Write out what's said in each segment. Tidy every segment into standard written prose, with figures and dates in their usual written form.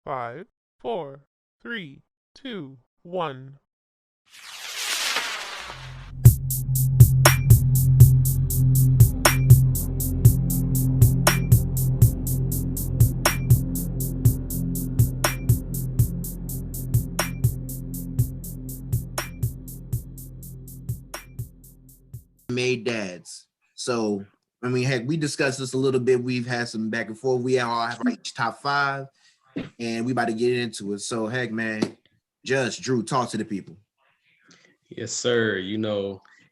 5, 4, 3, 2, 1. Made dads. So I mean, heck, we discussed this a little bit. We've had some back and forth. We all have our each top five, and we about to get into it. So heck, man, Judge Drew, talk to the people. Yes, sir.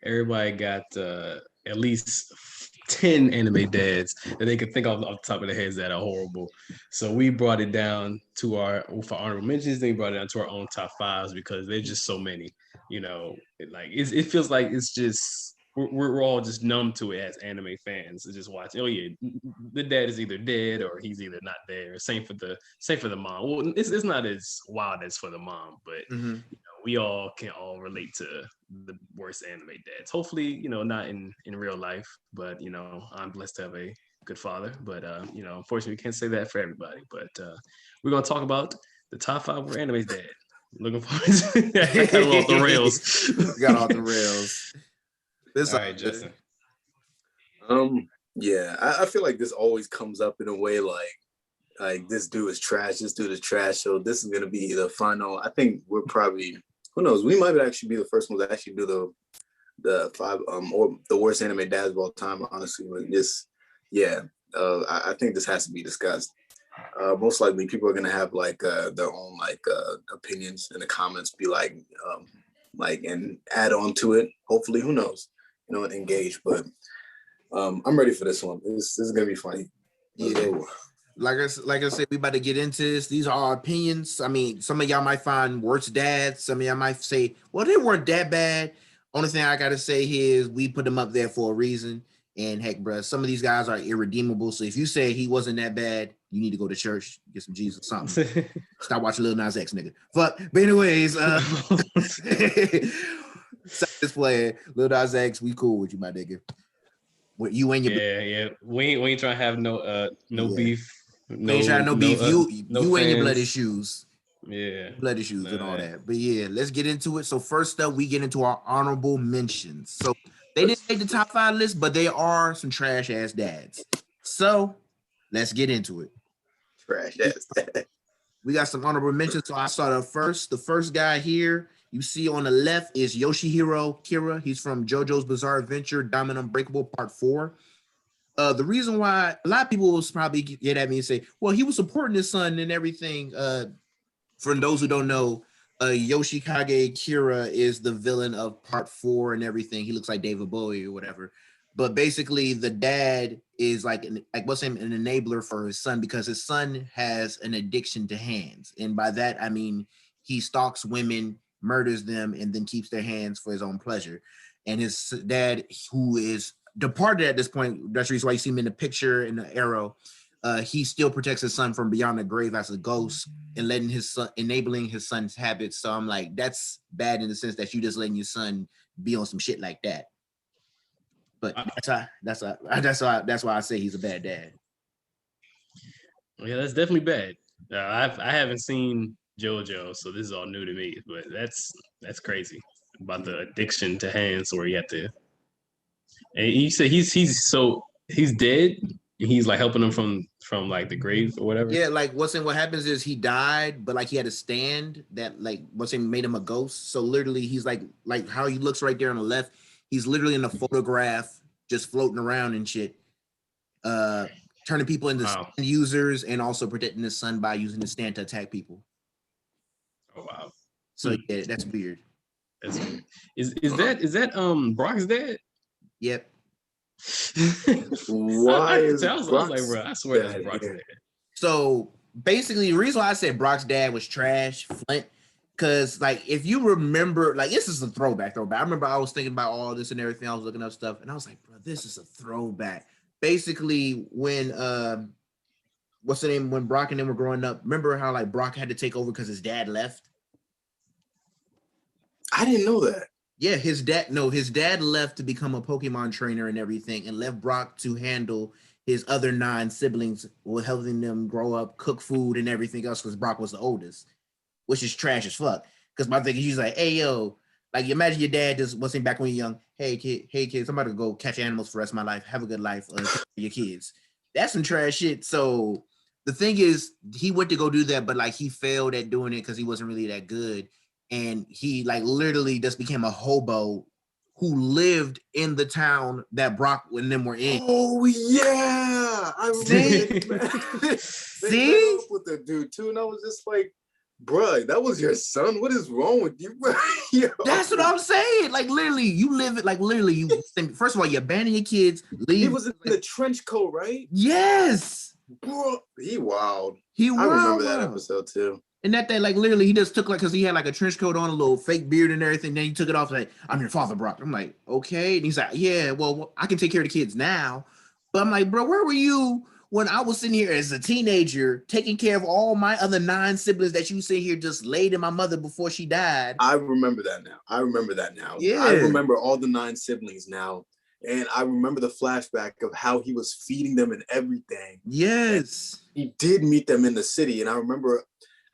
Everybody got at least 10 anime dads that they could think off the top of their heads that are horrible. So we brought it down to for honorable mentions, then we brought it down to our own top fives because there's just so many. It feels like it's just we're all just numb to it as anime fans. Just watch. Oh yeah, the dad is either dead or he's either not there. Same for the mom. Well, it's not as wild as for the mom, but we all can relate to the worst anime dads. Hopefully, not in real life, but I'm blessed to have a good father. But unfortunately, we can't say that for everybody. But we're gonna talk about the top five for anime dad. Looking forward to I got off the rails. Got off the rails. All right, Justin. Yeah, I feel like this always comes up in a way like this dude is trash, this dude is trash. So this is gonna be the final. I think we're probably, who knows, we might actually be the first ones to actually do the five or the worst anime dads of all time, honestly. But I think this has to be discussed. Most likely people are gonna have their own opinions in the comments, be and add on to it. Hopefully, who knows, and engage. But I'm ready for this one. This is gonna be funny. Yeah. Like I said, we about to get into this. These are our opinions. I mean, some of y'all might find worst dads. Some of y'all might say, well, they weren't that bad. Only thing I gotta say here is we put them up there for a reason. And heck, bro, some of these guys are irredeemable. So if you say he wasn't that bad, you need to go to church, get some Jesus or something. Stop watching Lil Nas X, nigga. But anyways, this player, Lil Nas X, we cool with you, my nigga. With you and your yeah. We ain't trying to have no beef. No, ain't trying no beef. You and your blood issues. Yeah. Blood issues and all that. But yeah, let's get into it. So first up, we get into our honorable mentions. So they didn't make the top five list, but they are some trash ass dads. So let's get into it. Trash ass dad. We got some honorable mentions. So I start up first. The first guy here you see on the left is Yoshihiro Kira. He's from JoJo's Bizarre Adventure, Diamond Unbreakable Part 4. The reason why a lot of people will probably get at me and say, well, he was supporting his son and everything. For those who don't know, Yoshikage Kira is the villain of Part 4 and everything. He looks like David Bowie or whatever. But basically, the dad is an enabler for his son because his son has an addiction to hands. And by that, I mean, he stalks women, murders them, and then keeps their hands for his own pleasure. And his dad, who is departed at this point, that's the reason why you see him in the picture in the arrow. He still protects his son from beyond the grave as a ghost and enabling his son's habits. So I'm like, that's bad in the sense that you just letting your son be on some shit like that. But that's why I say he's a bad dad. Yeah, that's definitely bad. I haven't seen JoJo, so this is all new to me. But that's crazy about the addiction to hands, where you have to. And you said he's dead. He's helping him from the grave or whatever. Yeah, what happens is he died, but he had a stand that made him a ghost. So literally he's like how he looks right there on the left. He's literally in a photograph, just floating around and shit, turning people into users and also protecting his son by using the stand to attack people. Oh wow! So yeah, that's weird. That's weird. Is that Brock's dad? Yep. Why I was like, bro, I swear that's Brock's dad. So basically, the reason why I said Brock's dad was trash, Flint, because if you remember, this is a throwback. I remember I was thinking about all this and everything. I was looking up stuff, and I was like, bro, this is a throwback. Basically, when what's the name? When Brock and them were growing up, remember how Brock had to take over because his dad left? I didn't know that. Yeah, his dad left to become a Pokemon trainer and everything, and left Brock to handle his other 9 siblings were helping them grow up, cook food and everything else because Brock was the oldest, which is trash as fuck. Because my thing is he's like, hey yo, like imagine your dad just wasn't back when you're young. Hey kids, I'm about to go catch animals for the rest of my life. Have a good life. Your kids. That's some trash shit. So the thing is, he went to go do that, but like he failed at doing it because he wasn't really that good. And he like literally just became a hobo who lived in the town that Brock and them were in. Oh yeah, I remember. See, up with the dude too, and I was just like, "Bruh, that was your son. What is wrong with you, bro?" That's what I'm saying. Like literally, you live it. Like literally, you. First of all, you abandon your kids. Leave. He was in the trench coat, right? Yes, bro. He wild. I remember that episode too. And that like literally he just took like because he had like a trench coat on, a little fake beard and everything. Then he took it off like, I'm your father, Brock. I'm like, okay. And he's like, yeah, well, I can take care of the kids now. But I'm like, bro, where were you when I was sitting here as a teenager taking care of all my other 9 siblings that you sit here just laid in my mother before she died? I remember that now. Yeah. I remember all the 9 siblings now. And I remember the flashback of how he was feeding them and everything. Yes. And he did meet them in the city. And I remember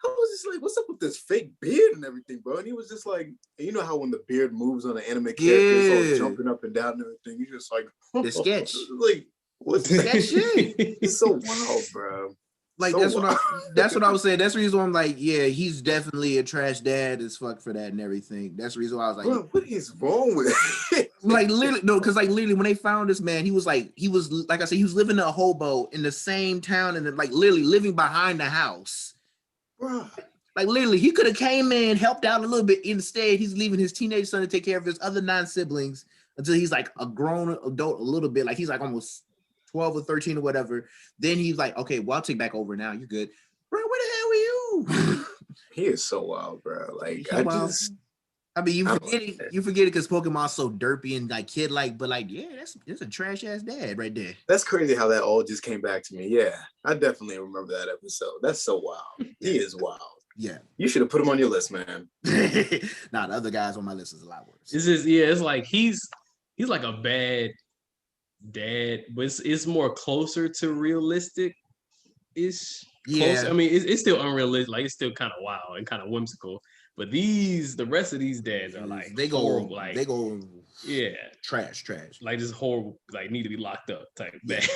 I was just like, what's up with this fake beard and everything, bro? And he was just like, you know how when the beard moves on an anime character, it's all jumping up and down and everything. He's just like, the sketch. Like, what's that shit? It's so wild, bro. Like so that's what I was saying. That's the reason why I'm like, yeah, he's definitely a trash dad as fuck for that and everything. That's the reason why I was like, bro, what is wrong with it? Like literally, no, because like literally when they found this man, he was like I said, he was living in a hobo in the same town and like literally living behind the house. Bro. Like literally, he could have came in, helped out a little bit. Instead, he's leaving his teenage son to take care of his other 9 siblings until he's like a grown adult a little bit. Like he's like almost 12 or 13 or whatever. Then he's like, okay, well, I'll take back over now. You're good. Bro, where the hell were you? He is so wild, bro. Like, you forget it because Pokemon's so derpy and like kid-like, but like, yeah, that's a trash-ass dad right there. That's crazy how that all just came back to me. Yeah, I definitely remember that episode. That's so wild. He is wild. Yeah. You should have put him on your list, man. Nah, the other guys on my list is a lot worse. It's like he's like a bad dad, but it's more closer to realistic. Yeah, I mean, it's still unrealistic. Like it's still kind of wild and kind of whimsical. But the rest of these dads are like horrible. Like they go yeah, trash. Like just horrible. Like need to be locked up type bad.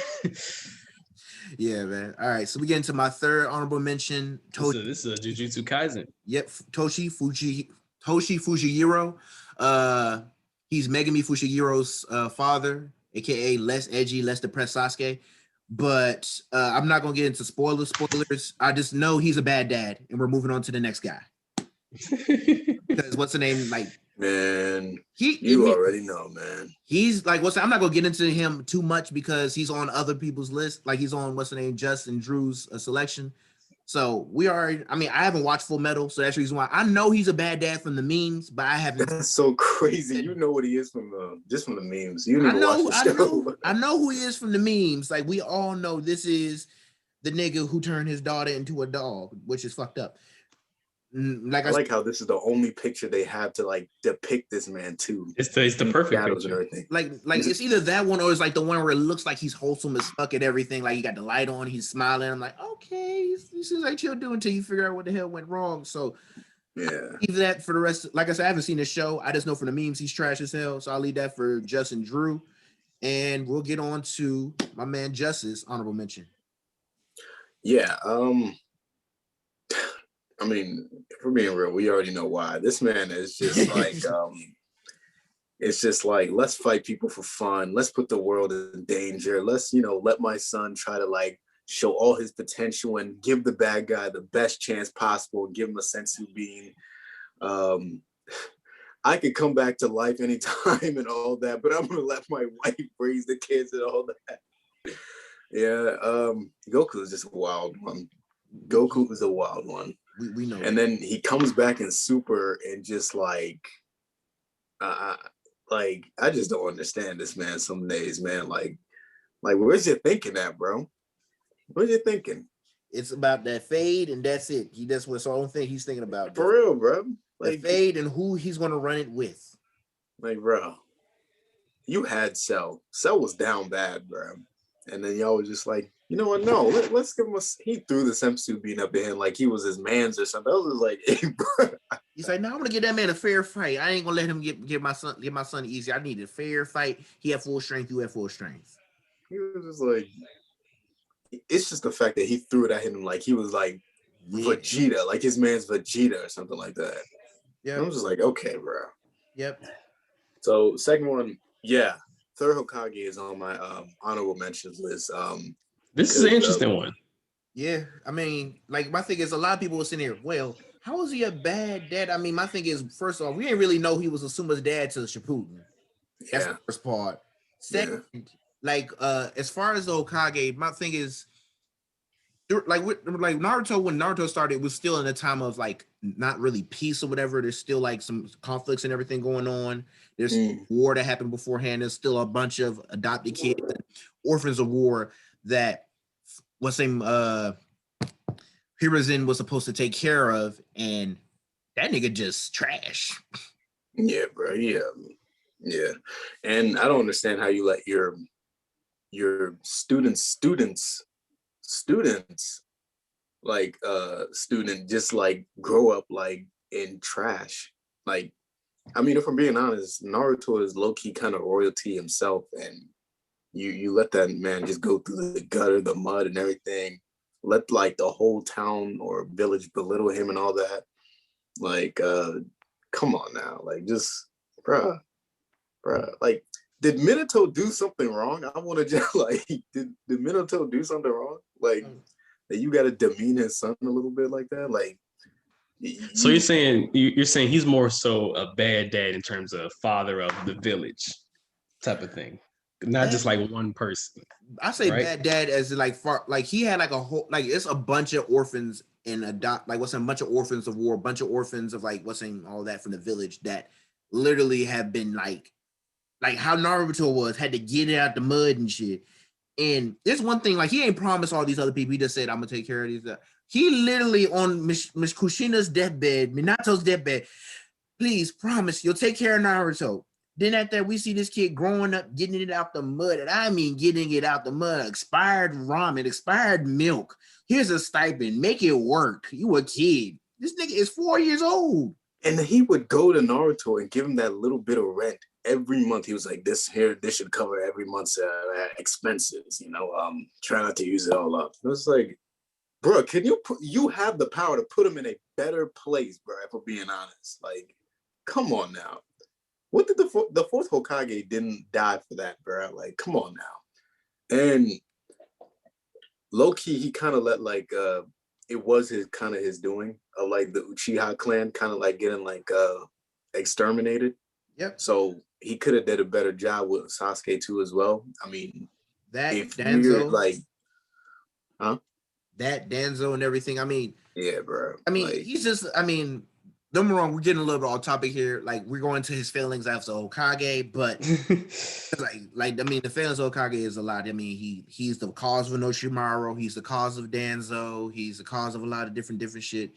Yeah, man. All right, so we get into my third honorable mention. This is a Jujutsu Kaisen. Yep, Toshi Fujihiro. He's Megami Fushihiro's father, aka less edgy, less depressed Sasuke. But I'm not gonna get into spoilers. I just know he's a bad dad, and we're moving on to the next guy. Because what's the name? Like, man, you already know, man. He's like, I'm not gonna get into him too much because he's on other people's list. Like he's on what's the name, Justin Drew's selection. So I haven't watched Full Metal, so that's the reason why I know he's a bad dad from the memes, but I haven't. That's so crazy. You know what he is from the memes. You didn't even watch the show. I know who he is from the memes. Like we all know this is the nigga who turned his daughter into a dog, which is fucked up. Like I like how this is the only picture they have to like depict this man too. It's the perfect picture. Like it's either that one or it's like the one where it looks like he's wholesome as fuck at everything. Like he got the light on, he's smiling. I'm like, okay, this is like chill doing until you figure out what the hell went wrong. So yeah, leave that for the rest. Like I said, I haven't seen the show. I just know from the memes he's trash as hell. So I'll leave that for Justin Drew, and we'll get on to my man Justice honorable mention. Yeah. I mean, if we're being real, we already know why. This man is just like, it's just like, let's fight people for fun. Let's put the world in danger. Let's, let my son try to like show all his potential and give the bad guy the best chance possible, give him a sense of being. I could come back to life anytime and all that, but I'm going to let my wife raise the kids and all that. Yeah, Goku is just a wild one. Goku is a wild one. We know. And then he comes back in Super and just like I just don't understand this man some days, man. Like where's your thinking at, bro? Where's your thinking? It's about that fade and that's it. That's what's the only thing he's thinking about. For real, bro. Like the fade and who he's gonna run it with. Like, bro, you had Cell. Cell was down bad, bro. And then y'all was just like, you know what? No, let's give him he threw the senpsu beating up at him like he was his man's or something. I was just like, hey, bro. He's like, no, I'm gonna give that man a fair fight. I ain't gonna let him get my son easy. I need a fair fight. He had full strength. You had full strength. He was just like, it's just the fact that he threw it at him like he was like Vegeta, like his man's Vegeta or something like that. Yeah, I'm just like, okay, bro. Yep. So second one, yeah, third Hokage is on my honorable mentions list. This is an interesting one. Yeah, I mean, like my thing is, a lot of people were sitting here. Well, how was he a bad dad? I mean, my thing is, first of all, we didn't really know he was Asuma's dad to Shippuden. That's the first part. Second, like as far as the Hokage, my thing is, like Naruto, when Naruto started, it was still in a time of like not really peace or whatever. There's still like some conflicts and everything going on. There's war that happened beforehand. There's still a bunch of adopted kids, orphans of war that Hiruzen was supposed to take care of, and that nigga just trash. Yeah, bro. Yeah. And I don't understand how you let your students like student just like grow up like in trash. Like, I mean, if I'm being honest, Naruto is low-key kind of royalty himself, and you let that man just go through the gutter, the mud and everything, let like the whole town or village belittle him and all that. Like, come on now, like, just bruh, like, did Minato do something wrong? I want to just like, did Minato do something wrong? Like, that you got to demean his son a little bit like that? Like, so you're saying he's more so a bad dad in terms of father of the village type of thing, not just like one person. I say bad dad as like like he had like a whole, like it's a bunch of orphans in a bunch of orphans of war, a bunch of orphans of like all that from the village that literally have been like how Naruto had to get it out the mud and shit. And there's one thing, like, he ain't promised all these other people. He just said, I'm gonna take care of these. He literally on Miss Kushina's deathbed, Minato's deathbed, please promise you'll take care of Naruto. Then after that, we see this kid growing up, getting it out the mud. And I mean getting it out the mud. Expired ramen, expired milk. Here's a stipend. Make it work. You a kid. This nigga is 4 years old. And he would go to Naruto and give him that little bit of rent every month. He was like, this should cover every month's expenses, try not to use it all up. It was like, bro, you have the power to put him in a better place, bro, if we're being honest. Like, come on now. What did the fourth Hokage didn't die for that, bro? Like, come on now. And low-key, he kind of let like it was his doing of like the Uchiha clan kind of like getting like exterminated. Yep. So he could have did a better job with Sasuke too as well. I mean, that if Danzo, like, that Danzo and everything. I mean, yeah, bro. I mean, like, he's just. I mean, don't get me wrong. We're getting a little bit off topic here. Like, we're going to his failings as a Hokage, but like I mean, the failings of Hokage is a lot. I mean, he's the cause of Orochimaru. He's the cause of Danzo. He's the cause of a lot of different shit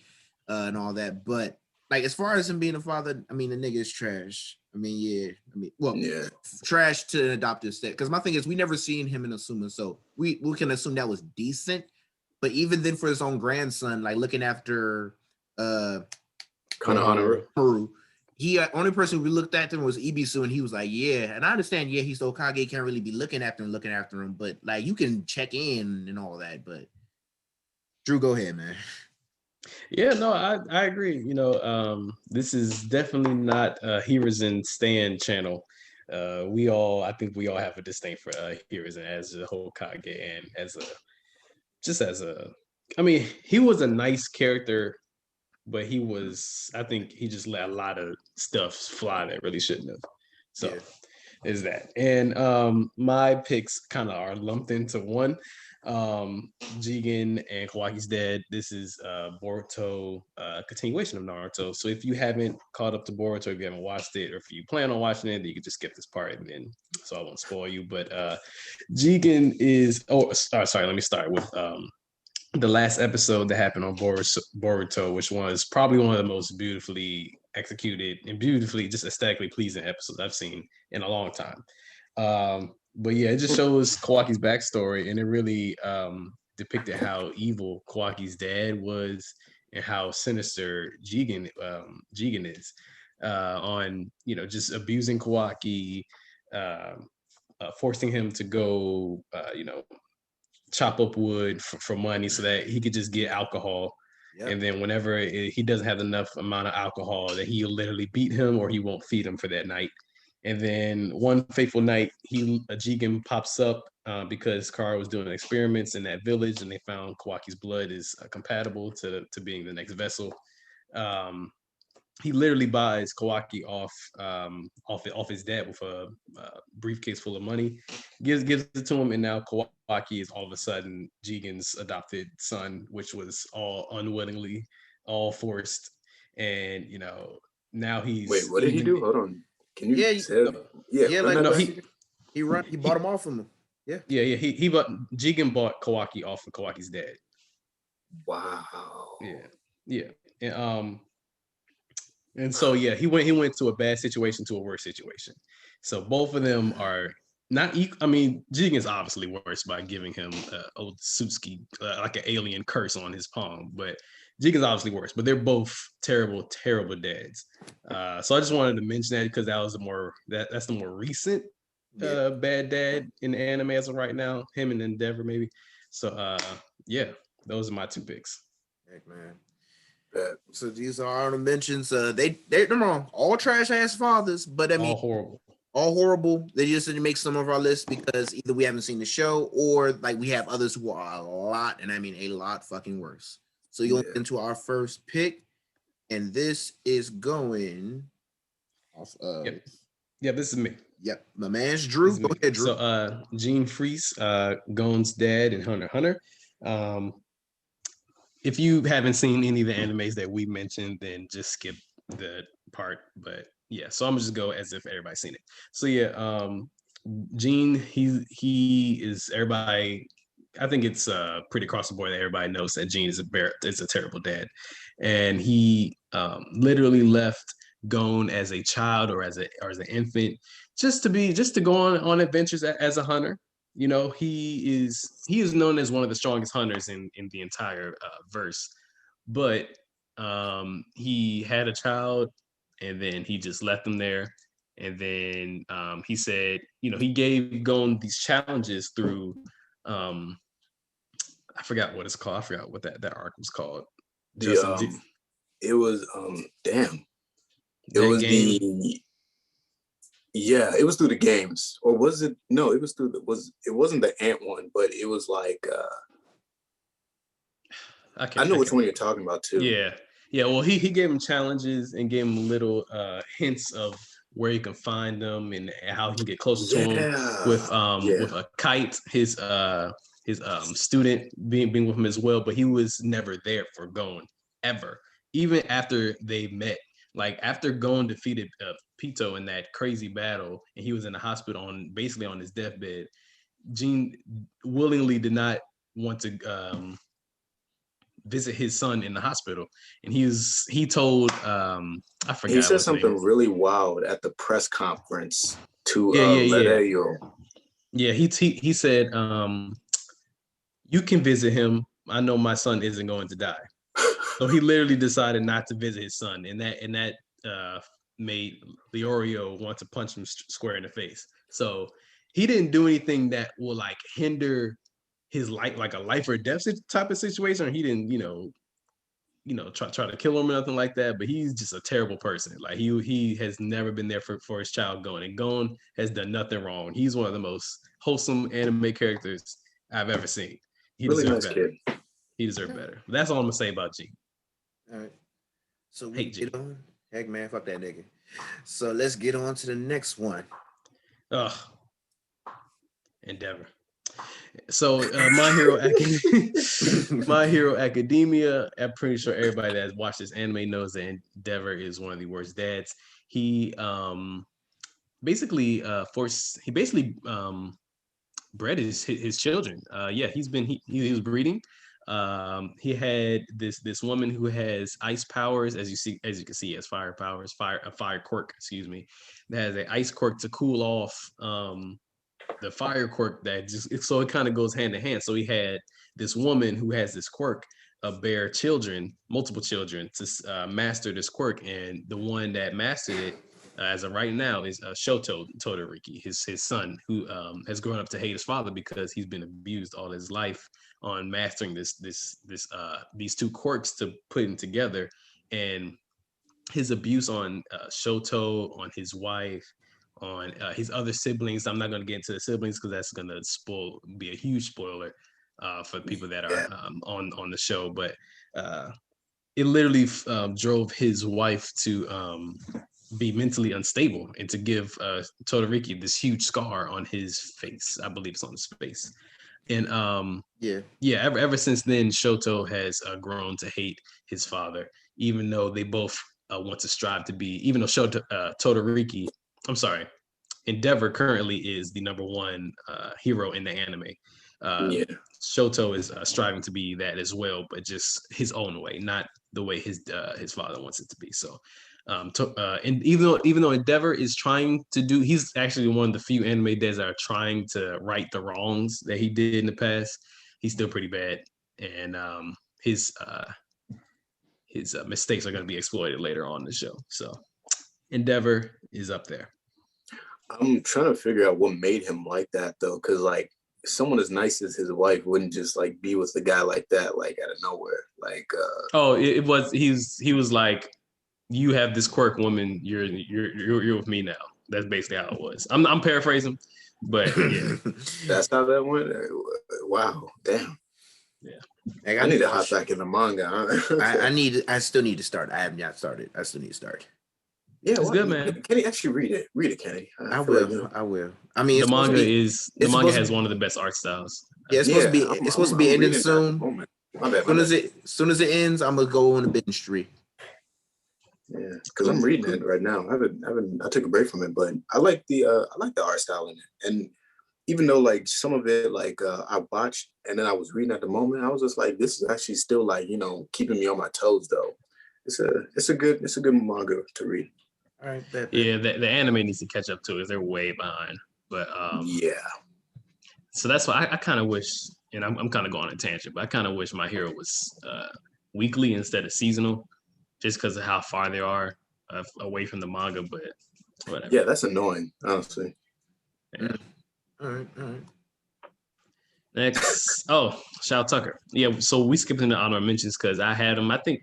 and all that. But like, as far as him being a father, I mean, the nigga is trash. I mean, yeah. I mean, well, yeah, trash to an adoptive state. Because my thing is, we never seen him in Asuma, so we can assume that was decent. But even then, for his own grandson, like looking after Haru, he only person we looked at him was Ibisu, and he was like, yeah. And I understand, yeah, he's the Hokage, can't really be looking after him, but like you can check in and all that. But Drew, go ahead, man. Yeah, no, I agree. This is definitely not a Hiruzen Stan channel. I think we all have a disdain for Hiruzen as a Hokage and I mean, he was a nice character, but I think he just let a lot of stuff fly that really shouldn't have. So is that. And my picks kind of are lumped into one. Jigen and Kawaki's dead. This is Boruto, continuation of Naruto. So if you haven't caught up to Boruto, if you haven't watched it, or if you plan on watching it, then you can just skip this part, and then so I won't spoil you. But Jigen is sorry, let me start with the last episode that happened on Boruto, which was probably one of the most beautifully executed and beautifully just aesthetically pleasing episodes I've seen in a long time. But yeah, it just shows Kawaki's backstory, and it really depicted how evil Kawaki's dad was and how sinister Jigen is on just abusing Kawaki, forcing him to go chop up wood for money so that he could just get alcohol. Yep. And then whenever he doesn't have enough amount of alcohol, that he'll literally beat him or he won't feed him for that night. And then one fateful night, Jigen pops up because Kara was doing experiments in that village, and they found Kawaki's blood is compatible to being the next vessel. He literally buys Kawaki off his dad with a briefcase full of money, gives it to him, and now Kawaki is all of a sudden Jigen's adopted son, which was all unwillingly, all forced, and now he's. Wait, what did he do? Hold on. Can you say he bought him off from him. Yeah. He Jigen bought Kawaki off of Kawaki's dad. Wow. Yeah. And so he went to a bad situation to a worse situation. So both of them are not equal. I mean, Jigen is obviously worse by giving him old Sasuke like an alien curse on his palm, but Jigen's obviously worse. But they're both terrible, terrible dads. So I just wanted to mention that because that was that's the more recent bad dad in the anime as of right now. Him and Endeavor maybe. So those are my two picks. Heck, man. So these are honorable mentions. They're wrong. All trash ass fathers, but I mean, all horrible. They just didn't make some of our lists because either we haven't seen the show or like we have others who are a lot, and I mean a lot fucking worse. So you'll get into our first pick, and this is going off. This is me. Yep, my man's Drew. Go ahead, Drew. So Gene Freeze, Gon's dad in Hunter x Hunter. If you haven't seen any of the animes that we mentioned, then just skip the part. But yeah, so I'm just go as if everybody's seen it. So Gene, he is everybody. I think it's pretty across the board that everybody knows that Gene is a terrible dad, and he literally left Gon as a child or as an infant just to go on adventures as a hunter. He is known as one of the strongest hunters in the entire verse, but he had a child and then he just left him there. And then he said, he gave Gon these challenges through, I forgot what it's called. I forgot what that arc was called. It was, it was through the games, or was it? No, it was through it wasn't the ant one, but it was like I know which one you're talking about too. Yeah. Well, he gave him challenges and gave him little hints of where he can find them and how he can get closer to him with a kite. His student being with him as well, but he was never there for Gon ever, even after they met. Like after Gon defeated Pito in that crazy battle, and he was in the hospital basically on his deathbed, Gene willingly did not want to visit his son in the hospital, and he told I forgot. He said something really wild at the press conference to Valerio. Yeah, he said, "You can visit him. I know my son isn't going to die." So he literally decided not to visit his son, and that made Leorio want to punch him square in the face. So he didn't do anything that will like hinder his life, like a life or death type of situation. Or he didn't, try to kill him or nothing like that. But he's just a terrible person. Like he has never been there for his child Gon, and Gon has done nothing wrong. He's one of the most wholesome anime characters I've ever seen. He really deserves nice better. Kid. He deserves better. That's all I'm gonna say about G. All right. So we get on. Heck, man, fuck that nigga. So let's get on to the next one. Endeavor. So My Hero Academia. I'm pretty sure everybody that's watched this anime knows that Endeavor is one of the worst dads. He basically bred his children. He was breeding. He had this woman who has ice powers, as you can see, has fire powers, a fire quirk, that has an ice quirk to cool off the fire quirk that so it kind of goes hand in hand. So he had this woman who has this quirk of bear children, multiple children, to master this quirk, and the one that mastered it as of right now is Shoto Todoroki, his son, who has grown up to hate his father because he's been abused all his life on mastering these two quirks to putting together, and his abuse on Shoto, on his wife, on his other siblings. I'm not going to get into the siblings because that's going to be a huge spoiler for people that are on the show. But it literally drove his wife to be mentally unstable and to give Todoroki this huge scar on his face. I believe it's on his face. And ever since then, Shoto has grown to hate his father, even though they both want to strive to be, even though Todoroki, Endeavor currently is the #1 hero in the anime. Shoto is striving to be that as well, but just his own way, not the way his father wants it to be. So, and even though Endeavor is trying to do, he's actually one of the few anime devs that are trying to right the wrongs that he did in the past. He's still pretty bad, and his mistakes are going to be exploited later on in the show. So, Endeavor is up there. I'm trying to figure out what made him like that though, because like someone as nice as his wife wouldn't just like be with a guy like that, like out of nowhere. Like he was like, you have this quirk, woman, you're with me now. That's basically how it was. I'm paraphrasing, but yeah. That's how that went. Wow, damn. Yeah. Like, I need to hop back in the manga. I still need to start. I have not started. I still need to start. Yeah, it's good, man. Kenny, actually read it. Read it, Kenny. I will. I mean, the manga has one of the best art styles. Yeah, it's supposed to be ending soon. As soon as it ends, I'm gonna go on a binge streak. Yeah, because I'm reading it right now. I took a break from it, but I like the art style in it. And even though like some of it like I watched and then I was reading at the moment, I was just like, this is actually still like, keeping me on my toes though. It's a good manga to read. All right. Yeah, the anime needs to catch up to it. They're way behind. But yeah. So that's why I kind of wish, and I'm kind of going on a tangent, but I kind of wish My Hero was weekly instead of seasonal, just because of how far they are away from the manga. But whatever. Yeah, that's annoying, honestly. Yeah. All right. Next, Shao Tucker. Yeah, so we skipped into honorable mentions because I had him. I think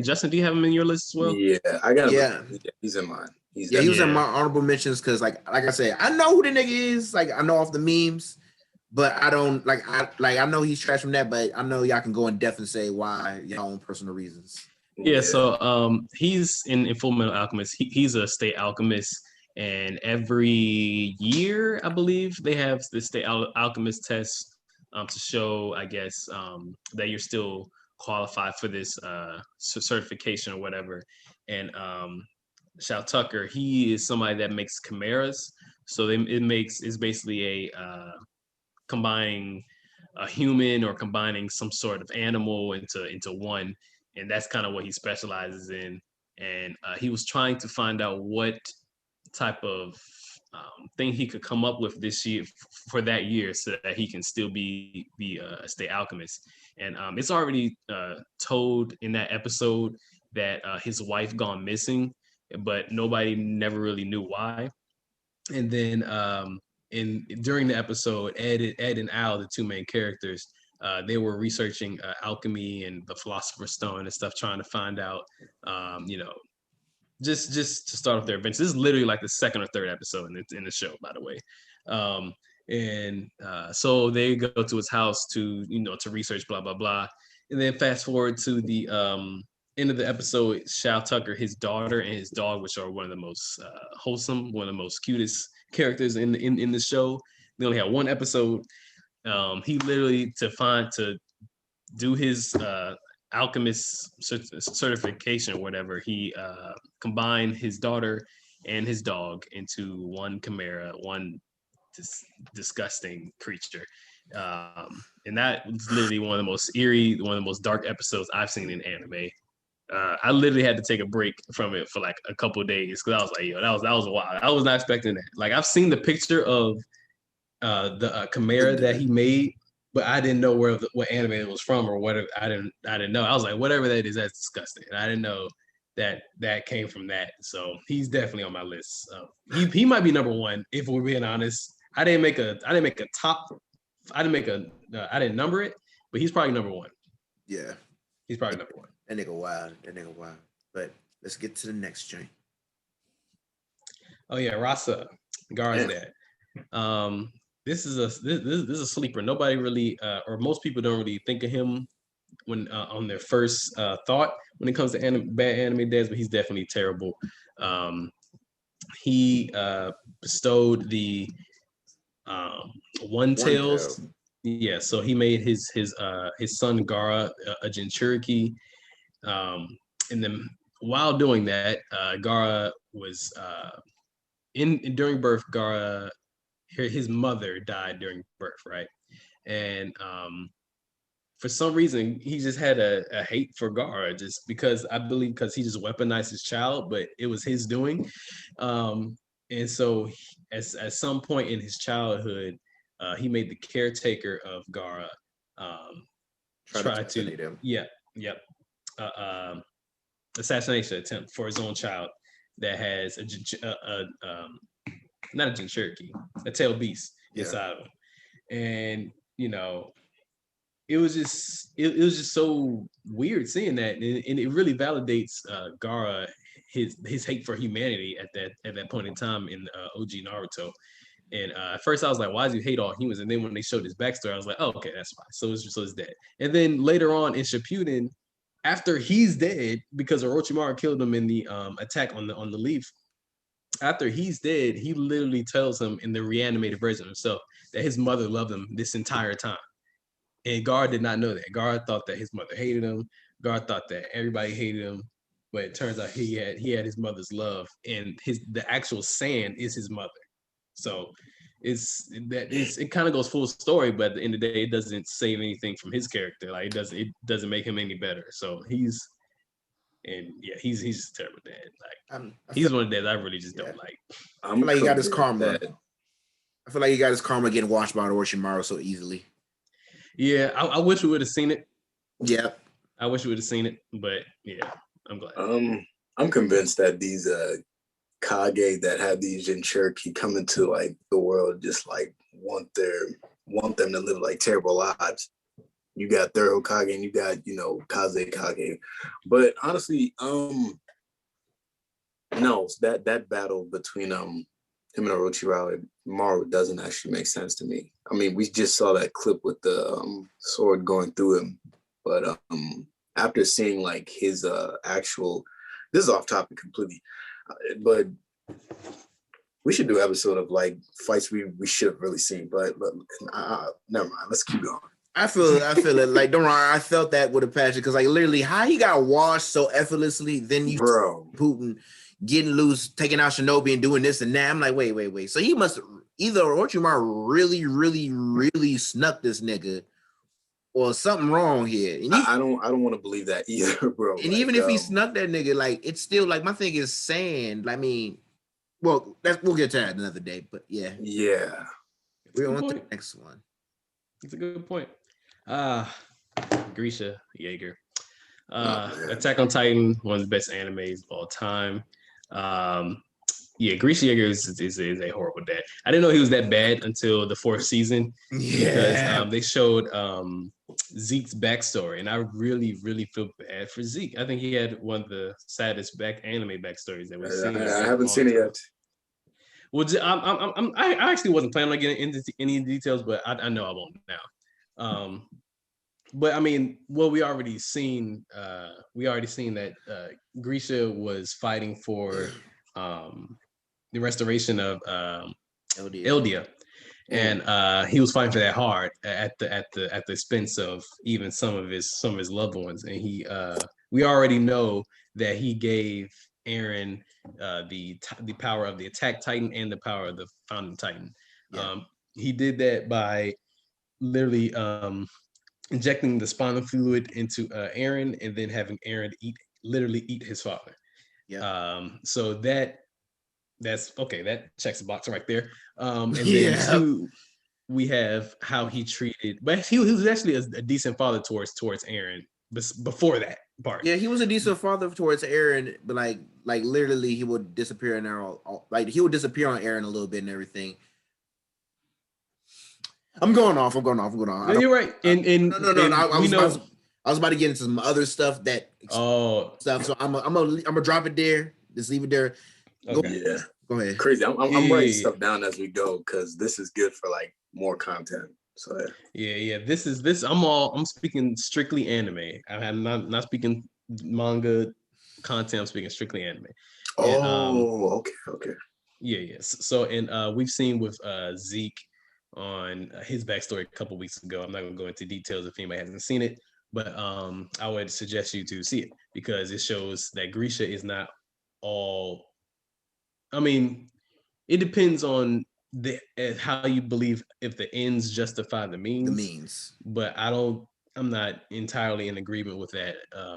Justin, do you have him in your list as well? Yeah, I got him. Yeah, he's in mine. He was in my honorable mentions because, like I said, I know who the nigga is. Like I know off the memes, but I don't I know he's trash from that. But I know y'all can go in depth and say why your own personal reasons. Yeah. So he's in Full Metal Alchemist. He's a state alchemist. And every year, I believe, they have the state alchemist test to show, I guess, that you're still qualified for this certification or whatever. And Shao Tucker, he is somebody that makes chimeras. So it's basically a combining a human or combining some sort of animal into one. And that's kind of what he specializes in. And he was trying to find out what type of thing he could come up with this year for that year so that he can still be a state alchemist. And it's already told in that episode that his wife gone missing, but nobody never really knew why. And then during the episode, Ed and Al, the two main characters, they were researching alchemy and the Philosopher's Stone and stuff, trying to find out just to start off their adventure. This is literally like the second or third episode in the show, by the way. So they go to his house to research, blah, blah, blah. And then fast forward to the end of the episode, Shao Tucker, his daughter and his dog, which are one of the most wholesome, one of the most cutest characters in the show. They only had one episode. He literally, to do his alchemist certification or whatever, he combined his daughter and his dog into one chimera, one disgusting creature. And that was literally one of the most eerie, one of the most dark episodes I've seen in anime. I literally had to take a break from it for like a couple of days because I was like, yo, that was wild. I was not expecting that. Like, I've seen the picture of the Chimera that he made, but I didn't know what anime it was from or whatever. I didn't know. I was like, whatever that is, that's disgusting. And I didn't know that came from that. So he's definitely on my list. He might be number one if we're being honest. I didn't make a top. I didn't number it, but he's probably number one. Yeah, he's probably number one. That nigga wild. But let's get to the next joint. Oh yeah, Rasa, Gaara's dad. This is a sleeper. Nobody really, or most people don't really think of him when on their first thought when it comes to bad anime dads, but he's definitely terrible. He bestowed the One Tails. Yeah, so he made his son Gaara a Jinchuriki, and then while doing that, Gaara was during birth. Gaara, his mother died during birth, right? And for some reason, he just had a hate for Gaara, just because I believe because he just weaponized his child, but it was his doing. And so, at some point in his childhood, he made the caretaker of Gaara try to assassination attempt for his own child that has not a Jinchuriki, a tail beast inside of him. And it was just so weird seeing that, and it really validates Gaara, his hate for humanity at that point in time in OG Naruto. And at first I was like, why does he hate all humans? And then when they showed his backstory, I was like, oh, okay, that's fine. So it's dead. And then later on in Shippuden, after he's dead because Orochimaru killed him in the attack on the leaf. After he's dead, he literally tells him in the reanimated version of himself that his mother loved him this entire time. And Gaara did not know that. Gaara thought that his mother hated him. Gaara thought that everybody hated him. But it turns out he had his mother's love, and the actual sand is his mother. So it kind of goes full story, but at the end of the day, it doesn't save anything from his character. Like it doesn't make him any better. So he's just a terrible dad. Like he's one of the dads I really just don't like. I feel like he got his karma. I feel like he got his karma getting washed by Orochimaru so easily. Yeah, I wish we would have seen it. Yeah, I wish we would have seen it, but yeah, I'm glad. I'm convinced that these Kage that have these Jinchuriki come into like the world just like want them to live like terrible lives. You got third Hokage and you got Kaze Kage, but honestly, no, that battle between him and Orochimaru doesn't actually make sense to me. I mean, we just saw that clip with the sword going through him, but after seeing like his actual, this is off topic completely, but we should do an episode of like fights we should have really seen, but never mind. Let's keep going. I feel it. Like, don't worry, I felt that with a passion because like literally how he got washed so effortlessly, then you Putin getting loose, taking out Shinobi and doing this and that. I'm like, wait. So he must either Orochimaru really snuck this nigga, or something wrong here. And I don't want to believe that either, bro. And like, even if he snuck that nigga, like it's still like my thing is sand. I mean, well, we'll get to that another day. But yeah, we're on to the next one. It's a good point. Grisha Jaeger. Attack on Titan, one of the best animes of all time. Grisha Jaeger is a horrible dad. I didn't know he was that bad until the 4th season. Because they showed Zeke's backstory, and I really feel bad for Zeke. I think he had one of the saddest anime backstories that we've seen. I haven't seen it yet. Well, I actually wasn't planning on getting into any details, but I know I won't now. But I mean, well, we already seen that Grisha was fighting for the restoration of Eldia. And he was fighting for that hard at the expense of even some of his loved ones. And we already know that he gave Eren the power of the Attack Titan and the power of the Founding Titan. He did that by literally injecting the spinal fluid into Eren and then having Eren literally eat his father. So that's okay. That checks the box right there. And then we have how he treated, but he was actually a decent father towards Eren before that part. Yeah, he was a decent father towards Eren, but like literally he would disappear in there like he would disappear on Eren a little bit and everything. I'm going off. No, you're right. And no. I was about to get into some other stuff stuff. So I'm gonna drop it there. Just leave it there. Okay. Yeah. Go ahead. Crazy. I'm writing stuff down as we go because this is good for like more content. So yeah. This. I'm speaking strictly anime. I'm not speaking manga content. I'm speaking strictly anime. Oh, okay. Yeah. So and we've seen with Zeke on his backstory a couple weeks ago. I'm not gonna go into details if anybody hasn't seen it, but I would suggest you to see it because it shows that Grisha is not all. I mean, it depends on how you believe if the ends justify the means. But I'm not entirely in agreement with that,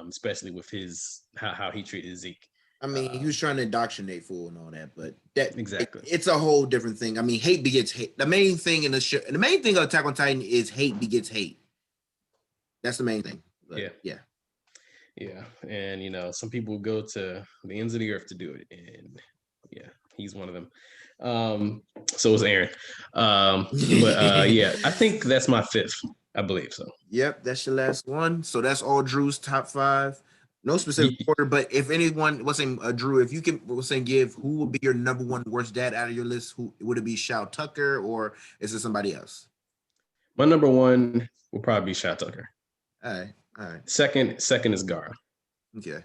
especially with his how he treated Zeke. I mean, he was trying to indoctrinate fool and all that, but that exactly it's a whole different thing. I mean, hate begets hate. The main thing in the show, the main thing of Attack on Titan is hate begets hate. That's the main thing. But yeah. And you know, some people go to the ends of the earth to do it, and yeah, he's one of them. So is Eren. But yeah, I think that's my fifth. I believe so. Yep, that's your last one. So that's all Drew's top 5. No specific order, but if anyone was saying Drew, if you can give who would be your number one worst dad out of your list, who would it be? Shao Tucker or is it somebody else? My number one will probably be Shao Tucker. All right. Second is Gara. Okay.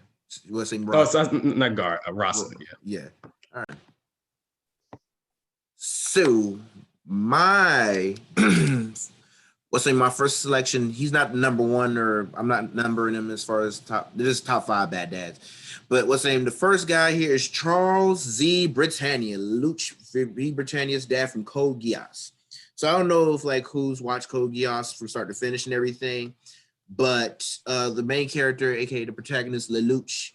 What's saying? Oh, it's not Gara, Rasa. Yeah. All right. So my my first selection, he's not number one, or I'm not numbering him as far as top 5 bad dads. But the first guy here is Charles Z. Britannia, Luch V. Britannia's dad from Code Geass. So I don't know if who's watched Code Geass from start to finish and everything, but the main character, aka the protagonist, Lelouch,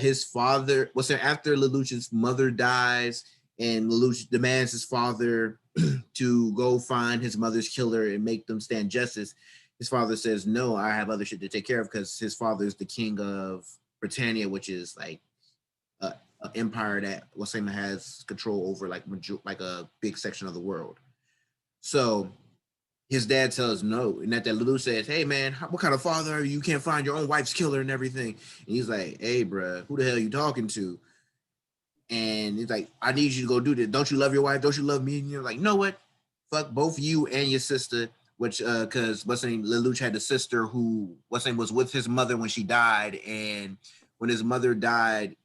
his father, after Lelouch's mother dies, and Lelouch demands his father to go find his mother's killer and make them stand justice. His father says, no, I have other shit to take care of, because his father is the king of Britannia, which is like an empire that has control over like a big section of the world. So his dad tells no, and that Lelouch says, hey man, what kind of father are you? You can't find your own wife's killer and everything. And he's like, hey bro, who the hell are you talking to? And he's like, I need you to go do this. Don't you love your wife? Don't you love me? And you're like, you know what? Fuck both you and your sister. Which, because Lelouch had a sister who was with his mother when she died, and when his mother died,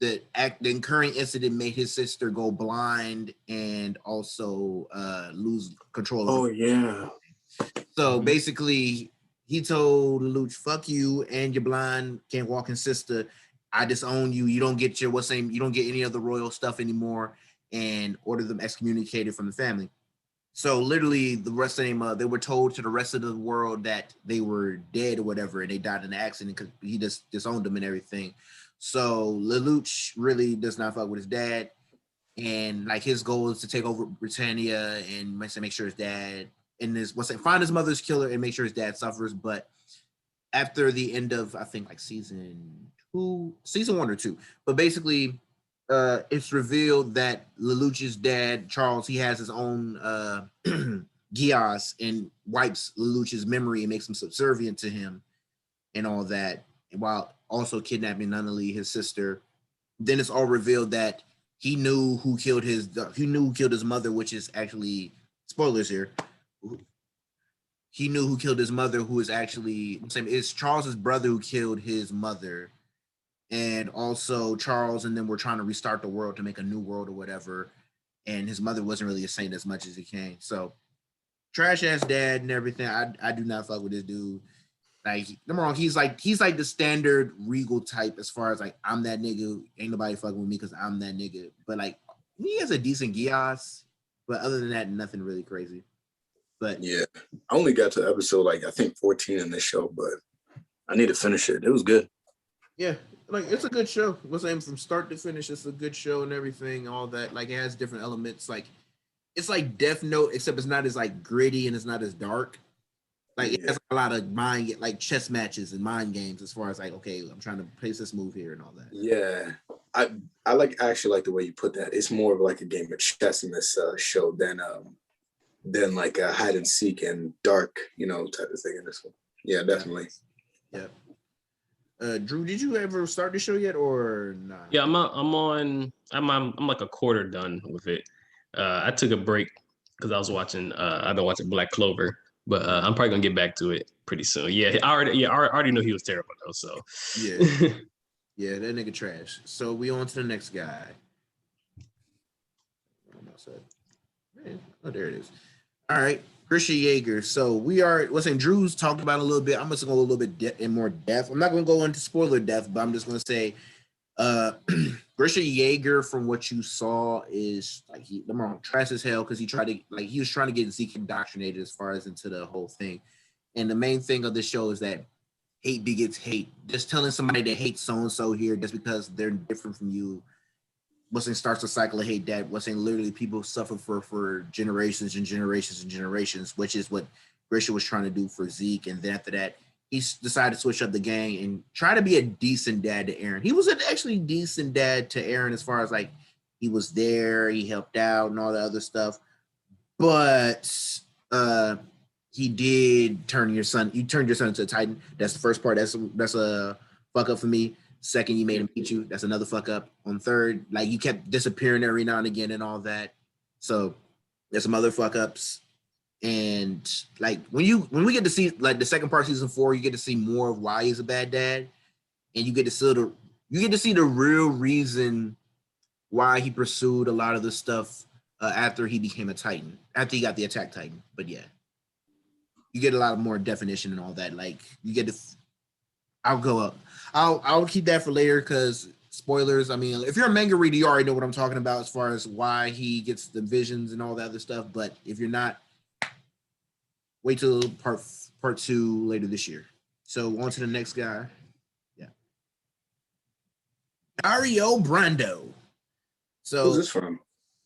the incurring incident made his sister go blind and also lose control. Oh yeah. So basically, he told Lelouch, "Fuck you and your blind, can't walking sister. I disown you. You don't get you don't get any of the royal stuff anymore," and ordered them excommunicated from the family. So literally the rest of them, they were told to the rest of the world that they were dead or whatever, and they died in an accident because he just disowned them and everything. So Lelouch really does not fuck with his dad, and his goal is to take over Britannia and make sure his dad and find his mother's killer and make sure his dad suffers. But after the end of, I think season 1 or 2, but basically it's revealed that Lelouch's dad, Charles, he has his own Geass and wipes Lelouch's memory and makes him subservient to him and all that, while also kidnapping Nunnally, his sister. Then it's all revealed that he knew who killed his mother, which is actually, spoilers here, he knew who killed his mother, who is actually, it's Charles's brother who killed his mother. And also Charles and them were trying to restart the world to make a new world or whatever. And his mother wasn't really a saint as much as he can. So trash ass dad and everything. I do not fuck with this dude. Don't wrong, he's like the standard Regal type as far as I'm that nigga. Ain't nobody fucking with me because I'm that nigga. But he has a decent Geass. But other than that, nothing really crazy. But yeah, I only got to episode I think 14 in this show, but I need to finish it. It was good. Yeah, it's a good show. From start to finish, it's a good show and everything. All that, it has different elements. it's like Death Note, except it's not as like gritty and it's not as dark. Like it has a lot of like chess matches and mind games as far as like, okay, I'm trying to place this move here and all that. Yeah, I actually like the way you put that. It's more of like a game of chess in this show than like a hide and seek and dark, type of thing in this one. Yeah, definitely. Yeah. Drew, did you ever start the show yet or not? Yeah, I'm like a quarter done with it. I took a break because I've been watching Black Clover, but I'm probably gonna get back to it pretty soon. Yeah, I already know he was terrible though. So yeah, yeah, that nigga trash. So we on to the next guy. Oh, there it is. All right, Christian Yeager. So we are. Listen, Drew's talked about it a little bit. I'm just gonna go a little bit in more depth. I'm not gonna go into spoiler depth, but I'm just gonna say, Christian Yeager, from what you saw, is like trash as hell because he was trying to get Zeke indoctrinated as far as into the whole thing. And the main thing of the show is that hate begets hate. Just telling somebody that hates so and so here just because they're different from you, starts a cycle of hate that literally people suffer for generations and generations and generations, which is what Grisha was trying to do for Zeke. And then after that, he decided to switch up the gang and try to be a decent dad to Aaron. He was an actually decent dad to Aaron as far as like he was there, he helped out and all the other stuff. But he did turn your son into a Titan. That's the first part. That's a fuck up for me. Second, you made him beat you. That's another fuck up. On third, like you kept disappearing every now and again and all that. So there's some other fuck ups. And like when we get to see like the second part of season 4, you get to see more of why he's a bad dad, and you get to see the real reason why he pursued a lot of the stuff after he became a Titan, after he got the Attack Titan. But yeah, you get a lot more definition and all that. Like you get to. I'll go up. I'll keep that for later because spoilers. I mean, if you're a manga reader, you already know what I'm talking about as far as why he gets the visions and all that other stuff. But if you're not, wait till part 2 later this year. So on to the next guy. Yeah, Dario Brando. So who's this from?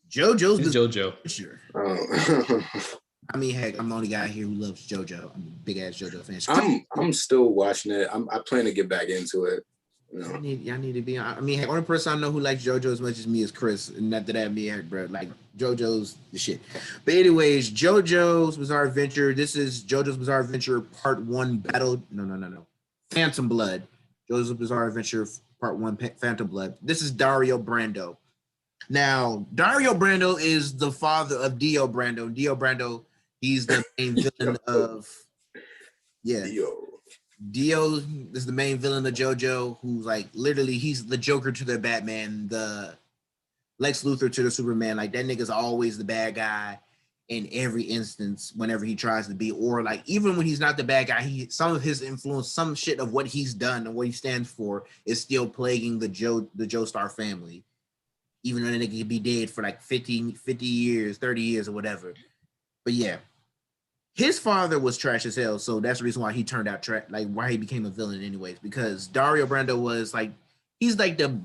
JoJo's JoJo. Sure. Oh. I mean, heck, I'm the only guy here who loves JoJo. I'm a big ass JoJo fan. I'm still watching it. I plan to get back into it. Y'all need to be on. I mean, heck, only person I know who likes JoJo as much as me is Chris, and after that, me and heck, bro, like JoJo's the shit. But anyways, JoJo's Bizarre Adventure. This is JoJo's Bizarre Adventure Part 1 Battle. No. Phantom Blood. JoJo's Bizarre Adventure Part 1 Phantom Blood. This is Dario Brando. Now, Dario Brando is the father of Dio Brando. Dio Brando, he's the main villain of Dio is the main villain of JoJo, who's like literally he's the Joker to the Batman, the Lex Luthor to the Superman. Like that nigga's always the bad guy in every instance whenever he tries to be, or like even when he's not the bad guy, some of his influence, some shit of what he's done and what he stands for is still plaguing the Joestar family. Even though they could be dead for like 50 years, 30 years or whatever. But yeah, his father was trash as hell. So that's the reason why he turned out why he became a villain anyways. Because Dario Brando was like, he's like the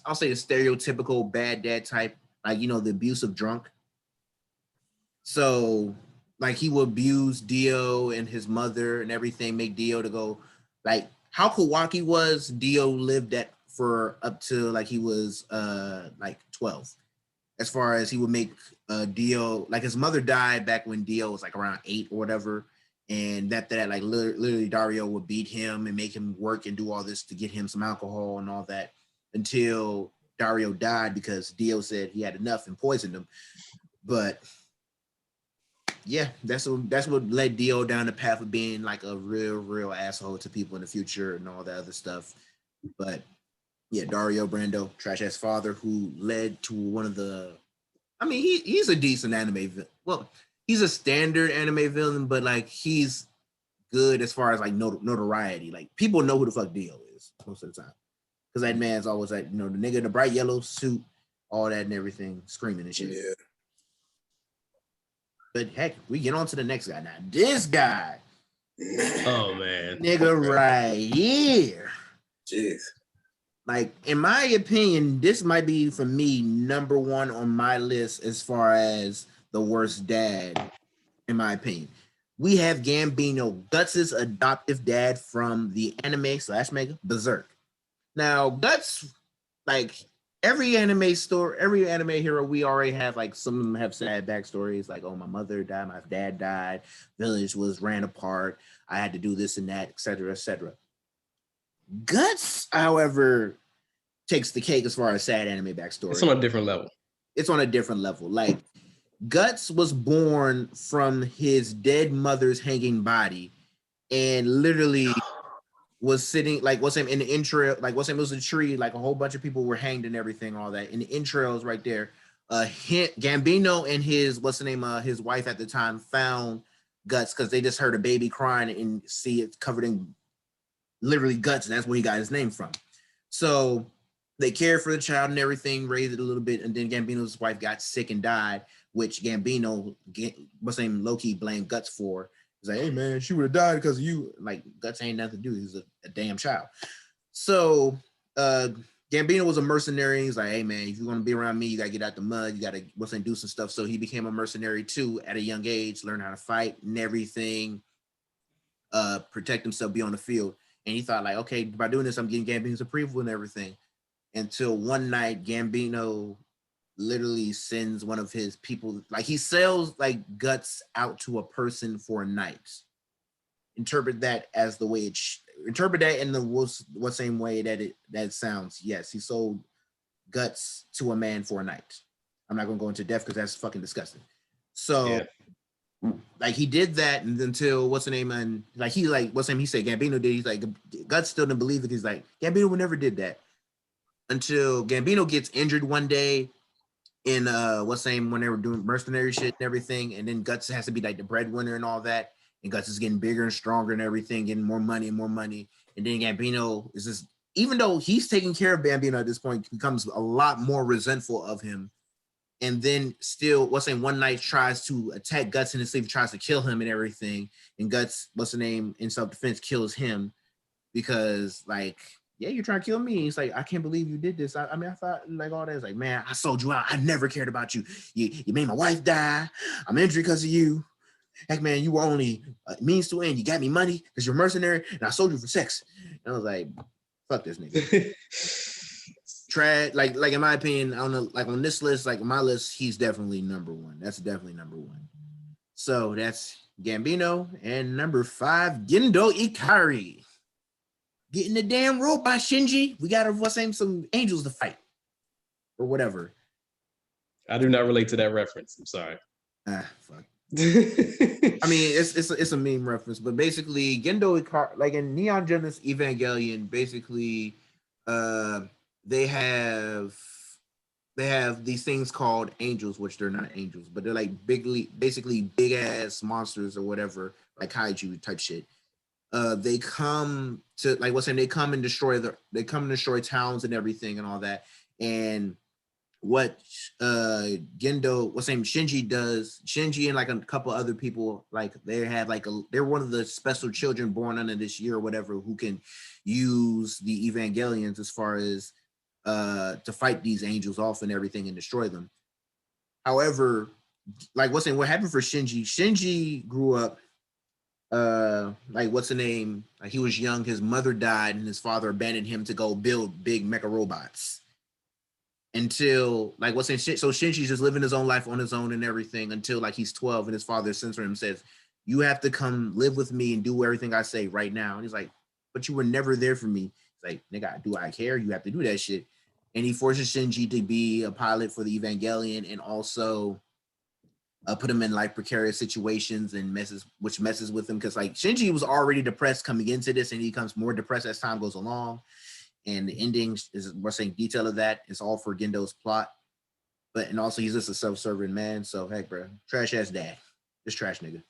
I'll say the stereotypical bad dad type, like, the abusive drunk. So like he would abuse Dio and his mother and everything, make Dio to go like how Kawaki was, Dio lived that for up to like he was like 12. As far as he would make Dio, like his mother died back when Dio was like around 8 or whatever, and that like literally Dario would beat him and make him work and do all this to get him some alcohol and all that until Dario died because Dio said he had enough and poisoned him. But yeah, that's what led Dio down the path of being like a real asshole to people in the future and all that other stuff. But yeah, Dario Brando, trash ass father, who led to one of the. I mean, he's a decent anime villain. Well, he's a standard anime villain, but like he's good as far as like notoriety. Like people know who the fuck Dio is most of the time, because that man's always like the nigga in the bright yellow suit, all that and everything, screaming and shit. Yeah. But heck, we get on to the next guy now. This guy. Oh man, nigga, right here. Jeez. Like, in my opinion, this might be, for me, number 1 on my list as far as the worst dad, in my opinion. We have Gambino, Guts' adoptive dad from the anime / manga Berserk. Now, Guts, like every anime story, every anime hero, we already have like some of them have sad backstories, like, oh, my mother died, my dad died, village was ran apart, I had to do this and that, etc., etc. Guts, however, takes the cake as far as sad anime backstory. It's on a different level. It's on a different level. Like, Guts was born from his dead mother's hanging body and literally was sitting, like, what's him in the intro, like, what's him, it was a tree, like a whole bunch of people were hanged and everything, all that. In the entrails right there, Gambino and his, what's the name, his wife at the time found Guts because they just heard a baby crying and see it covered in literally guts, and that's where he got his name from. So they cared for the child and everything, raised it a little bit, and then Gambino's wife got sick and died, which Gambino, what's name, low-key blamed Guts for. He's like, hey man, she would have died because of you. Like, Guts ain't nothing to do. He's a damn child. So Gambino was a mercenary. He's like, hey man, if you want to be around me, you gotta get out the mud. You gotta do some stuff. So he became a mercenary too at a young age, learned how to fight and everything, protect himself, be on the field. And he thought, like, okay, by doing this, I'm getting Gambino's approval and everything. Until one night, Gambino literally sends one of his people, like, he sells like Guts out to a person for a night. Interpret that as the way interpret that in the what same way that sounds. Yes, he sold Guts to a man for a night. I'm not gonna go into depth because that's fucking disgusting. So like, he did that, and until what's the name, and like he said Gambino did. He's like, Guts still didn't believe it. He's like, Gambino never did that. Until Gambino gets injured one day in when they were doing mercenary shit and everything, and then Guts has to be like the breadwinner and all that, and Guts is getting bigger and stronger and everything, getting more money, and then Gambino is just, even though he's taking care of Gambino at this point, becomes a lot more resentful of him, and then still one night tries to attack Guts in his sleep, tries to kill him and everything, and Guts in self-defense kills him because, like, yeah, you're trying to kill me. He's like, I can't believe you did this. I mean, I thought, like, all that. It's like, man, I sold you out. I never cared about you. You made my wife die. I'm injured because of you. Heck, man, you were only a means to end. You got me money because you're a mercenary, and I sold you for sex. And I was like, fuck this nigga. Trash. Like in my opinion, I don't know. Like, on this list, like my list, he's definitely number one. That's definitely number one. So that's Gambino, and number 5, Gendo Ikari. Getting the damn rope by Shinji. We gotta some angels to fight. Or whatever. I do not relate to that reference. I'm sorry. Fuck. I mean, it's a meme reference, but basically Gendo Ikari, like in Neon Genesis Evangelion, basically they have these things called angels, which they're not angels, but they're like basically big ass monsters or whatever, like kaiju type shit. They come to, like, they come and destroy towns and everything and all that. And what Shinji does, Shinji and like a couple other people, like, they have like they're one of the special children born under this year or whatever who can use the Evangelions as far as to fight these angels off and everything and destroy them. However, like, what happened for Shinji? Shinji grew up, like, like, he was young, his mother died, and his father abandoned him to go build big mecha robots. Until, like, so Shinji's just living his own life on his own and everything until, like, he's 12, and his father censors him and says, you have to come live with me and do everything I say right now. And he's like, but you were never there for me. It's like, nigga, do I care? You have to do that shit. And he forces Shinji to be a pilot for the Evangelion, and also put him in like precarious situations and messes with him, because like Shinji was already depressed coming into this, and he becomes more depressed as time goes along. And the ending is, we're saying, detail of that is all for Gendo's plot, and also he's just a self-serving man. So heck, bro, trash ass dad, just trash nigga.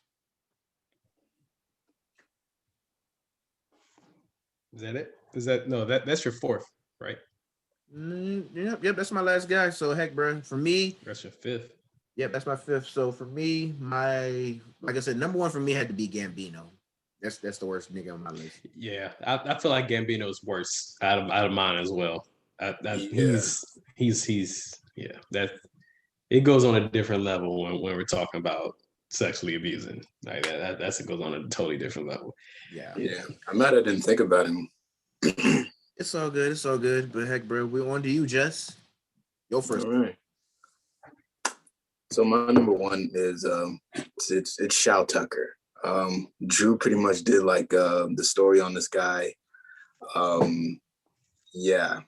Is that it? That's your 4th, right? Yep, that's my last guy. So heck, bro, for me, that's your 5th. Yep, that's my 5th. So for me, like I said, number 1 for me had to be Gambino. That's the worst nigga on my list. Yeah, I feel like Gambino's worse out of mine as well. He's it goes on a different level when we're talking about sexually abusing. Like that goes on a totally different level. Yeah. I'm mad I didn't think about him. It's all good. It's all good. But heck, bro, we're on to you, Jess. Go first. All right. So my number one is it's Shao Tucker. Drew pretty much did like the story on this guy. Yeah.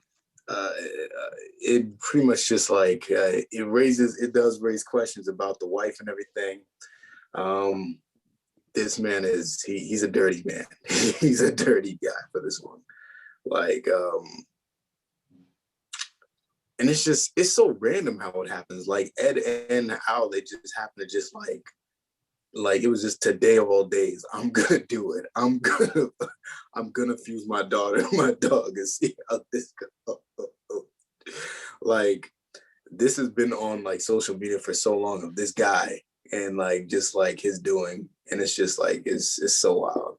It pretty much just like it does raise questions about the wife and everything. This man he's a dirty man. He's a dirty guy for this one. Like, and it's so random how it happens. Like Ed and Al, they just happen to just like it was just today of all days. I'm gonna do it. I'm gonna fuse my daughter and my dog and see how this goes. Like, this has been on like social media for so long of this guy and like just like his doing, and it's just like it's so wild.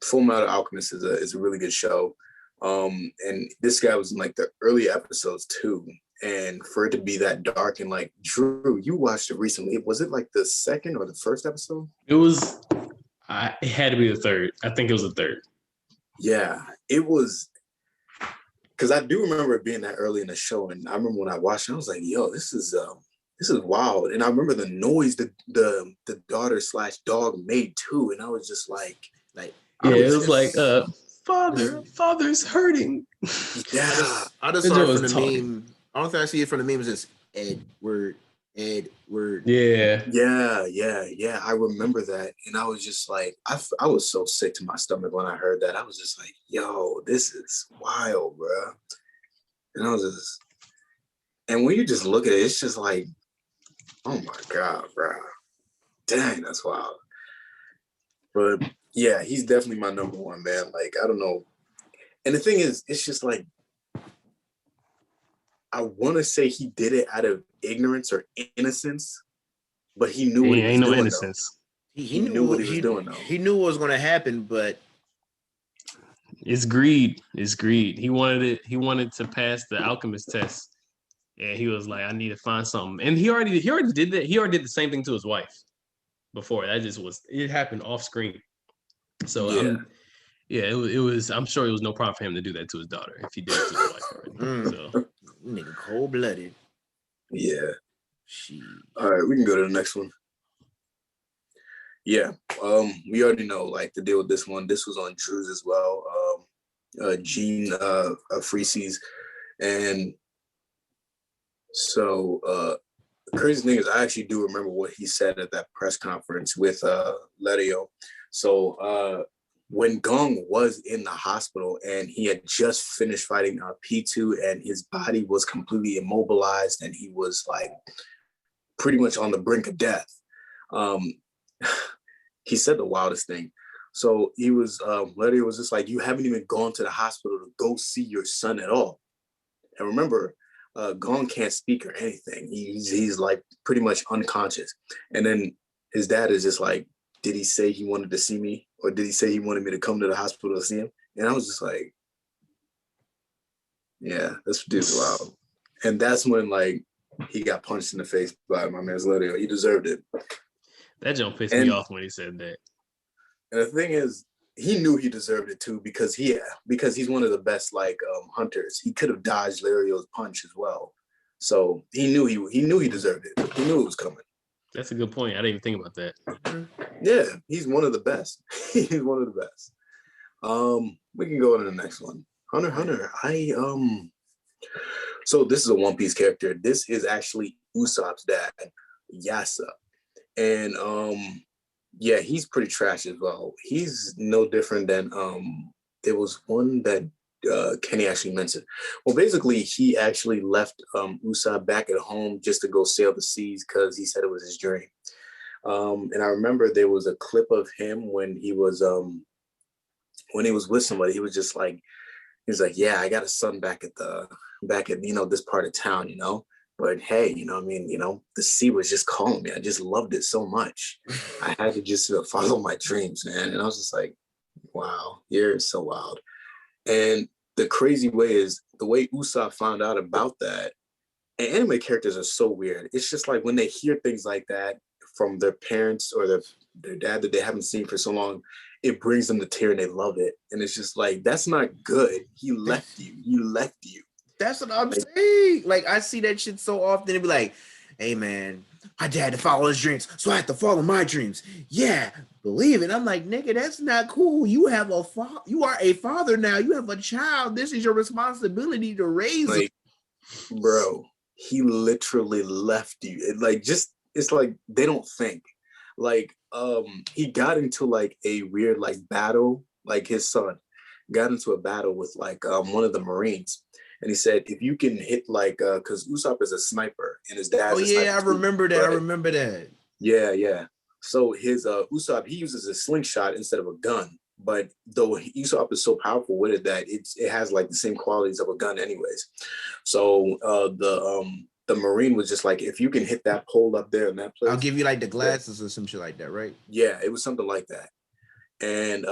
Full Metal Alchemist is a really good show. And this guy was in like the early episodes too. And for it to be that dark and like, Drew, you watched it recently. Was it like the second or the first episode? It had to be the third. I think it was the third. Yeah, it was. Because I do remember it being that early in the show. And I remember when I watched it, I was like, yo, this is wild. And I remember the noise the daughter/dog made too. And I was just like, yeah, it was like, father's hurting. Yeah. I just saw it from the meme. I don't think I see it from the memes. It's Edward. Yeah. I remember that. And I was just like, I was so sick to my stomach when I heard that. I was just like, yo, this is wild, bro. And when you just look at it, it's just like, oh my God, bro. Dang, that's wild. But yeah, he's definitely my number one, man. Like, I don't know. And the thing is, it's just like, I want to say he did it out of ignorance or innocence, but he knew what he was ain't no doing, innocence. He knew what he was doing, though. He knew what was going to happen, but it's greed. It's greed. He wanted to pass the alchemist test, and he was like, "I need to find something." And he already did that. He already did the same thing to his wife before. It happened off screen. So yeah, it was. I'm sure it was no problem for him to do that to his daughter if he did it to his wife already. So. Nigga cold-blooded. Yeah. All right, we can go to the next one. Yeah. We already know like the deal with this one. This was on Drew's as well. Gene Freeses. And so the crazy thing is I actually do remember what he said at that press conference with Lerio. So when Gong was in the hospital and he had just finished fighting P2 and his body was completely immobilized and he was like pretty much on the brink of death, he said the wildest thing. So he was, Lerio was just like, you haven't even gone to the hospital to go see your son at all. And remember, Gong can't speak or anything. He's like pretty much unconscious. And then his dad is just like, did he say he wanted to see me? Or did he say he wanted me to come to the hospital to see him? And I was just like, yeah, this dude's wild. And that's when like he got punched in the face by my man's Lerio. He deserved it. That jump pissed me off when he said that. And the thing is, he knew he deserved it too because he's one of the best like hunters. He could have dodged Lario's punch as well. So he knew he deserved it. He knew it was coming. That's a good point. I didn't even think about that. Yeah, he's one of the best. He's one of the best. We can go to the next one. Hunter. So this is a One Piece character. This is actually Usopp's dad, Yasa. And yeah, he's pretty trash as well. He's no different than there was one that Kenny actually mentioned. Well, basically, he actually left Usopp back at home just to go sail the seas because he said it was his dream. And I remember there was a clip of him when he was with somebody. He was just like, yeah, I got a son back at this part of town, But hey, the sea was just calling me. I just loved it so much. I had to just follow my dreams, man. And I was just like, wow, you're so wild. And the crazy way is the way Usopp found out about that And anime characters are so weird. It's just like when they hear things like that from their parents or their dad that they haven't seen for so long, it brings them to tear and they love it. And it's just like, that's not good. He left you. He left you. That's what I'm saying. Like, I see that shit so often. It'd be like, hey, man, my dad to follow his dreams, so I have to follow my dreams. Yeah, believe it. I'm like, nigga, that's not cool. You have you are a father now. You have a child. This is your responsibility to raise like, him. Bro, he literally left you. It's like they don't think. Like, he got into like a weird like battle, like his son got into a battle with like one of the Marines. And he said, if you can hit like, because Usopp is a sniper and his dad's a sniper. I remember that. Right? I remember that. Yeah. So his Usopp, he uses a slingshot instead of a gun. But though Usopp is so powerful with it that it has like the same qualities of a gun anyways. So the Marine was just like, if you can hit that pole up there in that place. I'll give you like the glasses or some shit like that, right? Yeah, it was something like that. And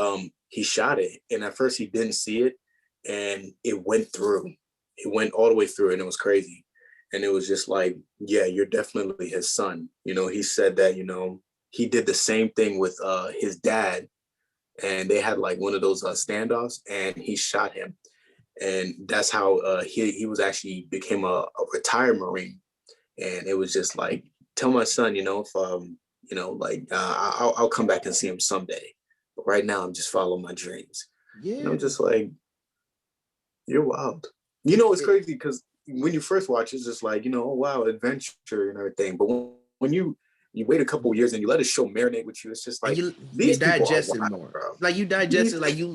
he shot it. And at first he didn't see it. And it went through. It went all the way through and it was crazy. And it was just like, yeah, you're definitely his son. You know, he said that, you know, he did the same thing with his dad. And they had like one of those standoffs and he shot him. And that's how he was actually became a retired Marine. And it was just like, tell my son, you know, if, you know, like I'll come back and see him someday. But right now I'm just following my dreams. Yeah. And I'm just like, you're wild. You know, it's crazy because when you first watch, it's just like, you know, oh, wow, adventure and everything. But when you wait a couple of years and you let a show marinate with you, it's just like you these digest it wild, more. Bro. Like you digest it, like you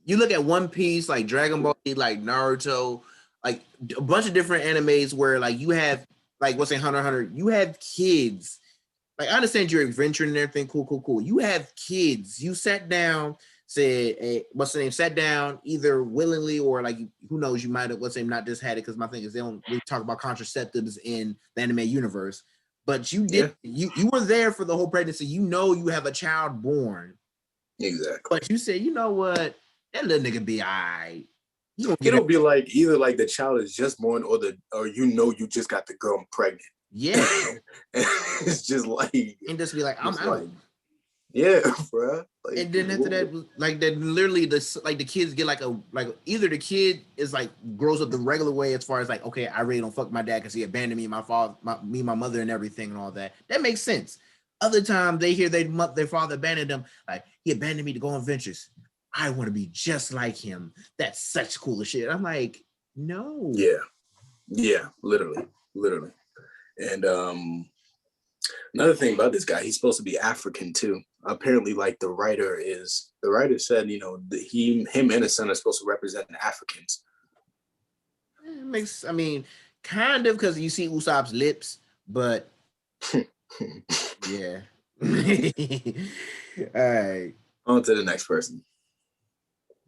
look at One Piece, like Dragon Ball, like Naruto, like a bunch of different animes where like you have like what's in Hunter x Hunter, you have kids. Like I understand you're adventuring and everything, cool. You have kids. You sat down. Said, hey, what's the name? Sat down either willingly or like who knows, you might have what's the name not just had it because my thing is they don't really talk about contraceptives in the anime universe, but you did you were there for the whole pregnancy. You know you have a child born, exactly. But you said, you know what, that little nigga be all right. It'll be like either like the child is just born or you know you just got the girl pregnant. Yeah, it's just like and just be like I'm out. Like, yeah, bro. Like, and then after that, like that, literally, the kids get like either the kid is like grows up the regular way as far as like, okay, I really don't fuck my dad because he abandoned me, my mother, and everything and all that. That makes sense. Other times they hear their father abandoned them, like he abandoned me to go on ventures. I want to be just like him. That's such cool shit. I'm like, no. Yeah, literally. And another thing about this guy, he's supposed to be African too. Apparently, like the writer said, you know, him and his son are supposed to represent Africans. It makes, I mean, kind of, because you see Usopp's lips, but yeah. All right. On to the next person.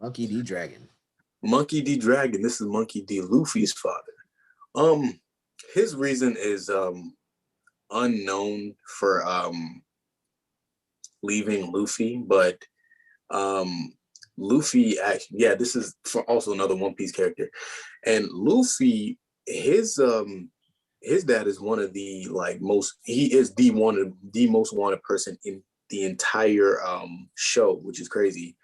Monkey D. Dragon. Monkey D. Dragon. This is Monkey D. Luffy's father. His reason is unknown for leaving Luffy, but Luffy actually, this is for also another One Piece character. And Luffy, his dad is one of the the most wanted person in the entire show, which is crazy.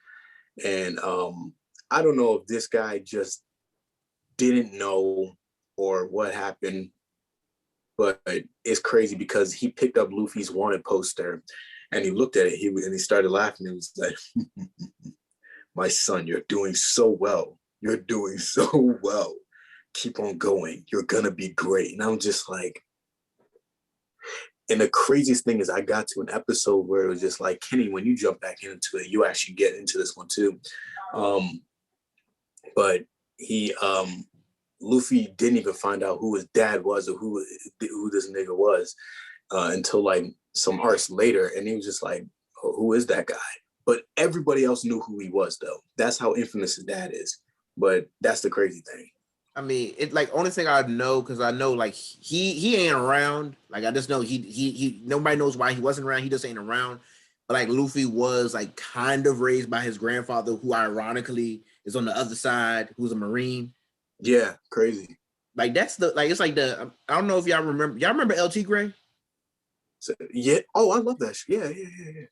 And I don't know if this guy just didn't know or what happened, but it's crazy because he picked up Luffy's wanted poster and he looked at it and he started laughing. He was like, my son, you're doing so well. You're doing so well. Keep on going. You're going to be great. And I'm just like, and the craziest thing is I got to an episode where it was just like, Kenny, when you jump back into it, you actually get into this one too. But Luffy didn't even find out who his dad was or who this nigga was until like some arcs later. And he was just like, oh, who is that guy? But everybody else knew who he was though. That's how infamous his dad is. But that's the crazy thing. I mean, it like only thing I know, because I know like he ain't around. Like I just know he nobody knows why he wasn't around. He just ain't around. But like Luffy was like kind of raised by his grandfather, who ironically is on the other side, who's a Marine. Yeah, crazy. Like that's the like it's like the I don't know if y'all remember LT Gray? So, yeah. Oh, I love that shit. Yeah.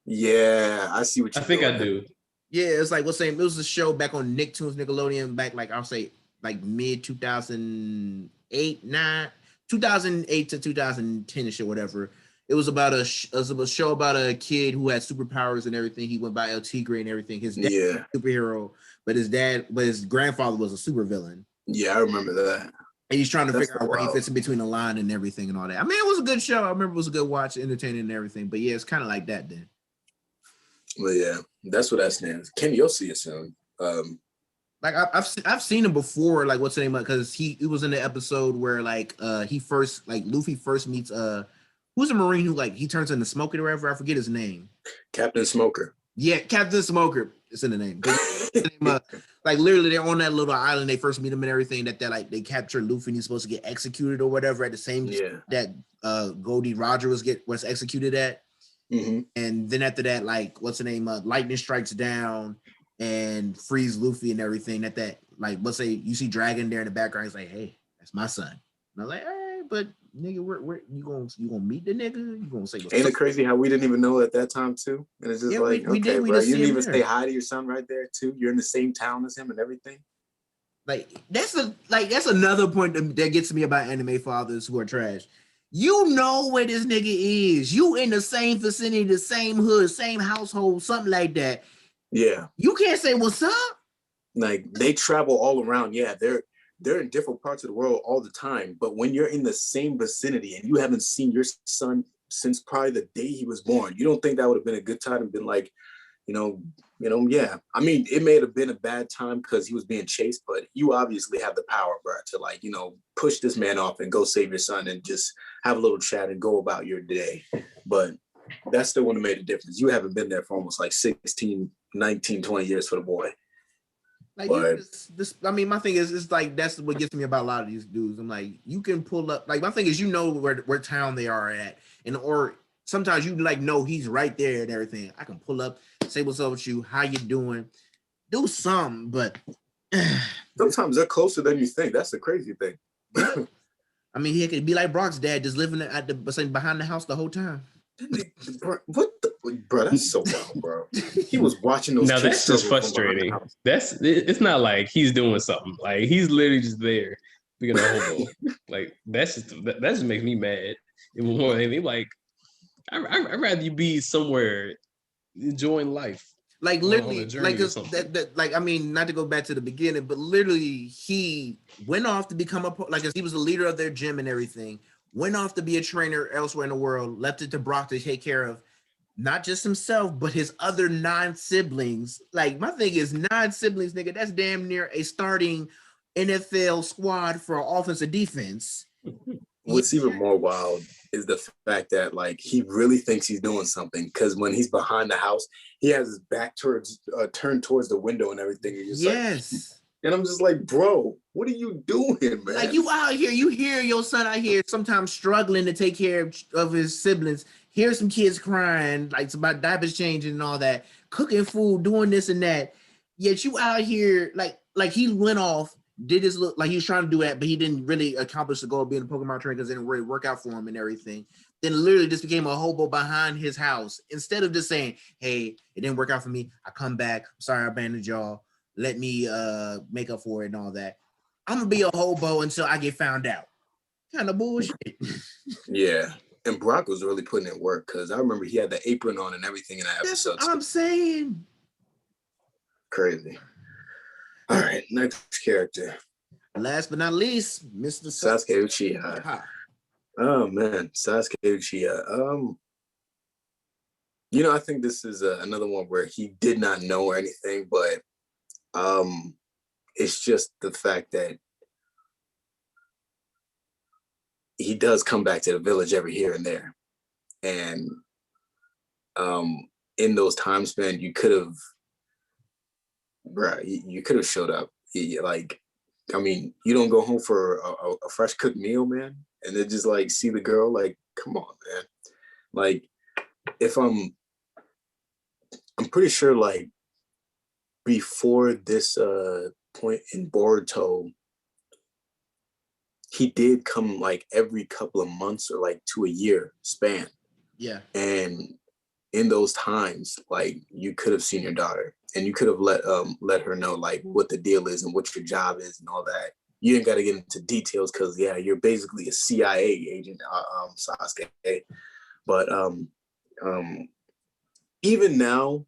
Yeah, I see what I you're think doing. I do. Yeah, it's like what's saying it was a show back on Nicktoons Nickelodeon back like I'll say like mid 2008 9 2008 to 2010 ish or whatever. It was about a show about a kid who had superpowers and everything. He went by LT Gray and everything. His dad was a superhero, but his grandfather was a supervillain. Yeah, I remember that. And he's trying to figure out where he fits in between the line and everything and all that. I mean, it was a good show. I remember it was a good watch, entertaining and everything. But yeah, it's kind of like that then. Well, yeah, that's what that stands. Kenny, you'll see it soon. Like I've seen him before. Like what's the name? Because he was in the episode where like Luffy first meets who's a Marine who like he turns into Smoker or whatever. I forget his name. Captain Smoker. Yeah, Captain Smoker. It's in the name. Like literally, they're on that little island. They first meet him and everything. That they capture Luffy and he's supposed to get executed or whatever. At the same that Goldie Roger was executed at. Mm-hmm. And then after that, like what's the name? Lightning strikes down and frees Luffy and everything. That like let's say you see Dragon there in the background. He's like, hey, that's my son. And I'm like, all right, but nigga, where you gonna meet the nigga? You gonna say? Ain't it crazy how we didn't even know at that time too? And it's just like, we okay, bro, you didn't even say hi to your son right there too. You're in the same town as him and everything. Like that's another point that gets me about anime fathers who are trash. You know where this nigga is. You in the same vicinity, the same hood, same household, something like that. Yeah. You can't say what's up. Like they travel all around. Yeah, they're in different parts of the world all the time. But when you're in the same vicinity and you haven't seen your son since probably the day he was born, you don't think that would have been a good time and been like, yeah. I mean, it may have been a bad time because he was being chased, but you obviously have the power, bro, to like, push this man off and go save your son and just have a little chat and go about your day. But that still wouldn't have made a difference. You haven't been there for almost like 16, 19, 20 years for the boy. Like I mean, my thing is like that's what gets me about a lot of these dudes. I'm like, you can pull up. Like my thing is, where town they are at, or sometimes you like know he's right there and everything. I can pull up, say what's up with you, how you doing, do something. But sometimes they're closer than you think. That's the crazy thing. I mean, he could be like Brock's dad, just living behind the house the whole time. What the bro? That's so wild, bro. He was watching those. Now that's just frustrating. It's not like he's doing something. Like he's literally just there being a hobo. Like that just makes me mad. Even more than anything. Like I'd rather you be somewhere enjoying life. Like literally, like I mean, not to go back to the beginning, but literally he went off to become he was the leader of their gym and everything. Went off to be a trainer elsewhere in the world. Left it to Brock to take care of not just himself, but his other 9 siblings. Like my thing is 9 siblings, nigga. That's damn near a starting NFL squad for offense and defense. What's even more wild is the fact that like he really thinks he's doing something because when he's behind the house, he has his back turned towards the window and everything. Yes. And I'm just like, bro, what are you doing, man? Like you out here, you hear your son out here sometimes struggling to take care of his siblings. Hear some kids crying, like it's about diapers changing and all that, cooking food, doing this and that. Yet you out here, like he went off, did his look like he was trying to do that, but he didn't really accomplish the goal of being a Pokemon trainer because it didn't really work out for him and everything. Then literally just became a hobo behind his house instead of just saying, "Hey, it didn't work out for me. I come back. I'm sorry I abandoned y'all. Let me make up for it and all that. I'm gonna be a hobo until I get found out." Kind of bullshit. Yeah. And Brock was really putting in work because I remember he had the apron on and everything in that episode. That's what I'm saying. Crazy. All right, next character. Last but not least, Mr. Sasuke Uchiha. Oh man, Sasuke Uchiha. I think this is another one where he did not know or anything, but it's just the fact that he does come back to the village every here and there. And in those time span, you could have, you could have showed up. Like, I mean, you don't go home for a fresh cooked meal, man, and then just like see the girl. Like, come on, man. Like, if I'm pretty sure like before this point in Boruto, he did come like every couple of months or like to a year span. Yeah. And in those times, like you could have seen your daughter and you could have let her know like what the deal is and what your job is and all that. You didn't got to get into details because you're basically a CIA agent, Sasuke. But even now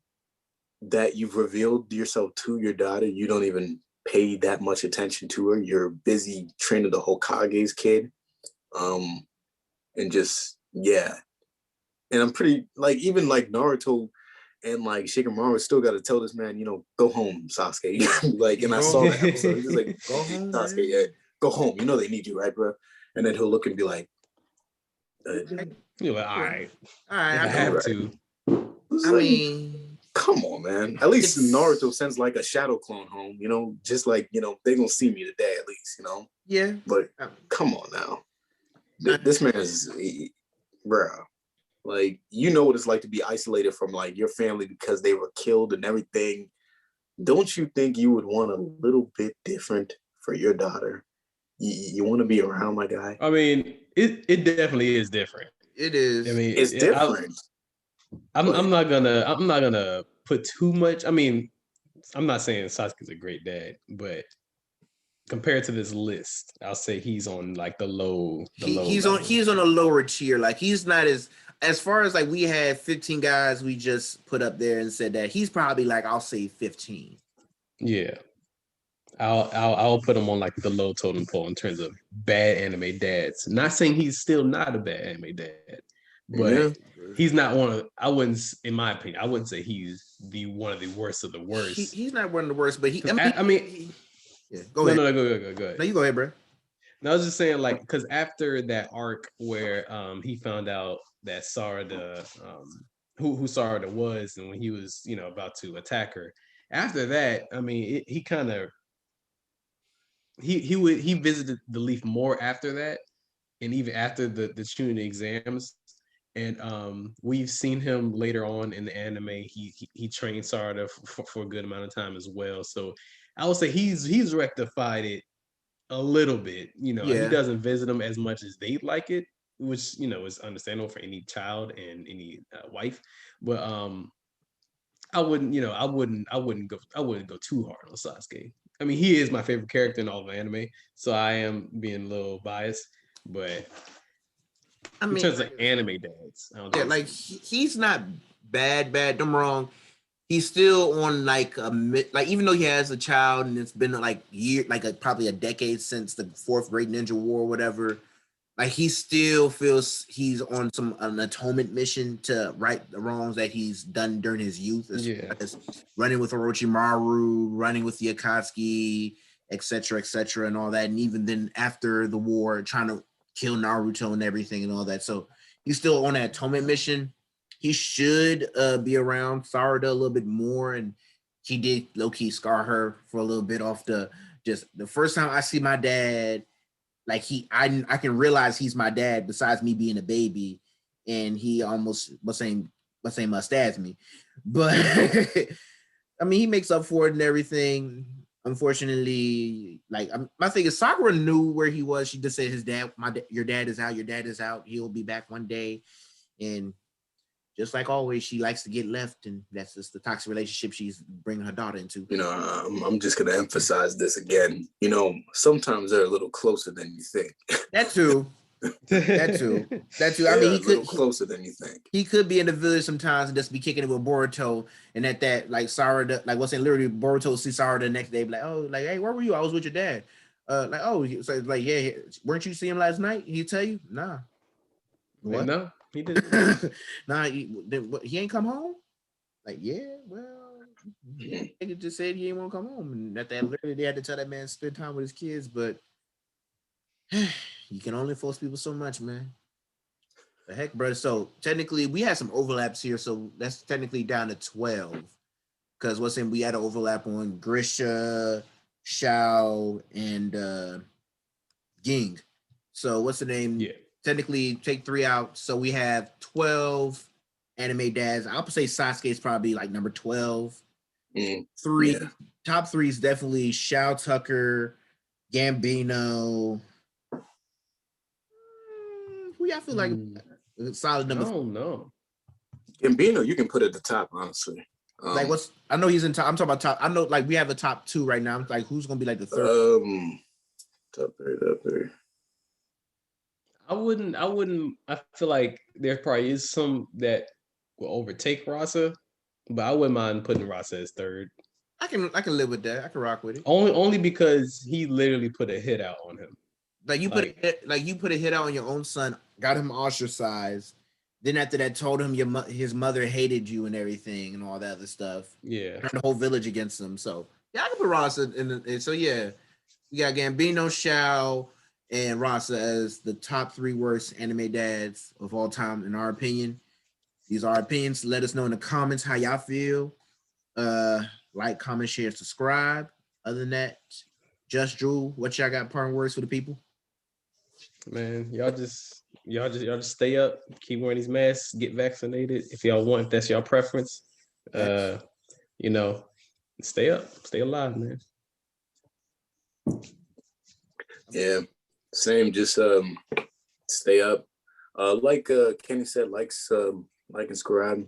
that you've revealed yourself to your daughter, you don't even pay that much attention to her. You're busy training the Hokage's kid. And just, yeah. And I'm pretty, like, even like Naruto and like Shikamaru still got to tell this man, you know, go home, Sasuke. Like, and I saw that episode. He's like, Go home, Sasuke, yeah, go home. You know they need you, right, bro? And then he'll look and be like, you're like, all right, I have go. to. I mean, come on, man. At least Naruto sends like a shadow clone home, you know, just like, you know, they gonna see me today at least, you know? Yeah. But come on now. This man is, bruh. Like, you know what it's like to be isolated from like your family because they were killed and everything. Don't you think you would want a little bit different for your daughter? You want to be around my guy? I mean, it definitely is different. It is. I mean, it's different. I'm not gonna put too much. I mean, I'm not saying Sasuke's a great dad, but compared to this list, I'll say he's on like the low. He's on a lower tier. Like he's not as far as like we had 15 guys we just put up there and said that he's probably like I'll say 15. Yeah. I'll put him on like the low totem pole in terms of bad anime dads. Not saying he's still not a bad anime dad, but he's not one of. I wouldn't, in my opinion, I wouldn't say he's one of the worst of the worst. He's not one of the worst, but Go ahead. No, go ahead. No, you go ahead, bro. No, I was just saying, like, because after that arc where he found out that Sarada, who Sarada was, and when he was, you know, about to attack her, after that, I mean, he kind of he visited the Leaf more after that, and even after the Chunin exams, and we've seen him later on in the anime. He trained Sarada for a good amount of time as well. So I would say he's rectified it a little bit. You know, he doesn't visit them as much as they'd like it, which, you know, is understandable for any child and any wife. But I wouldn't go too hard on Sasuke. I mean, he is my favorite character in all of anime, so I am being a little biased. But I mean, in terms of anime dads, like he's not bad. Don't wrong. He's still on like even though he has a child and it's been like probably a decade since the fourth Great Ninja War or whatever. Like he still feels he's on an atonement mission to right the wrongs that he's done during his youth, as running with Orochimaru, running with the Akatsuki, etc., and all that. And even then after the war, trying to kill Naruto and everything and all that. So he's still on that atonement mission. He should be around Sarada a little bit more. And he did low-key scar her for a little bit off the first time I see my dad. Like I can realize he's my dad besides me being a baby, and he almost must ask me, but I mean he makes up for it and everything. Unfortunately, like my thing is Sakura knew where he was. She just said your dad is out. He'll be back one day, and just like always, she likes to get left, and that's just the toxic relationship she's bringing her daughter into. You know, I'm just going to emphasize this again. You know, sometimes they're a little closer than you think. That too. I mean, he could closer than you think. He could be in the village sometimes and just be kicking it with Boruto, and that like Sarada, like what's in literally Boruto see Sarada the next day, be like, oh, like hey, where were you? I was with your dad. Like oh, so like yeah, weren't you see him last night? He tell you, nah. What? No. He didn't. Nah, he ain't come home. Like, yeah, well, he just said he ain't want to come home, and that literally they had to tell that man to spend time with his kids. But you can only force people so much, man. The heck, bro. So technically, we had some overlaps here, so that's technically down to 12. Because we had an overlap on Grisha, Shao, and Ging. So what's the name? Yeah. Technically take 3 out, so we have 12 anime dads. I'll say Sasuke is probably like number 12. Top 3 is definitely Shao Tucker, Gambino, y'all feel like solid I number? don't know. Gambino, you can put at the top, honestly. Like what's? I know he's in top. I'm talking about top. I know like we have a top 2 right now. I'm like, who's gonna be like the third? Top three. I wouldn't. I feel like there probably is some that will overtake Rasa, but I wouldn't mind putting Rasa as third. I can live with that. I can rock with it. Only because he literally put a hit out on him. Like you put a hit out on your own son, got him ostracized. Then after that, told him his mother hated you and everything and all that other stuff. Yeah, Turned the whole village against him. So yeah, I can put Rasa in. So yeah, we got Gambino, Shao, and Rasa as the top 3 worst anime dads of all time, in our opinion. These are our opinions. Let us know in the comments how y'all feel. Like, comment, share, subscribe. Other than that, Just Drew, what y'all got parting words for the people? man, y'all just stay up, keep wearing these masks, get vaccinated if y'all want, if that's your preference. You know, stay up, stay alive, man. Yeah, same. Just stay up. Like Kenny said, like and subscribe.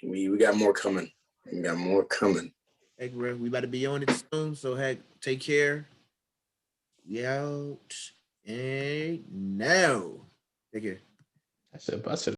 We got more coming. We got more coming. Hey, we about to be on it soon. So heck, take care. We out. And now. Take care. I should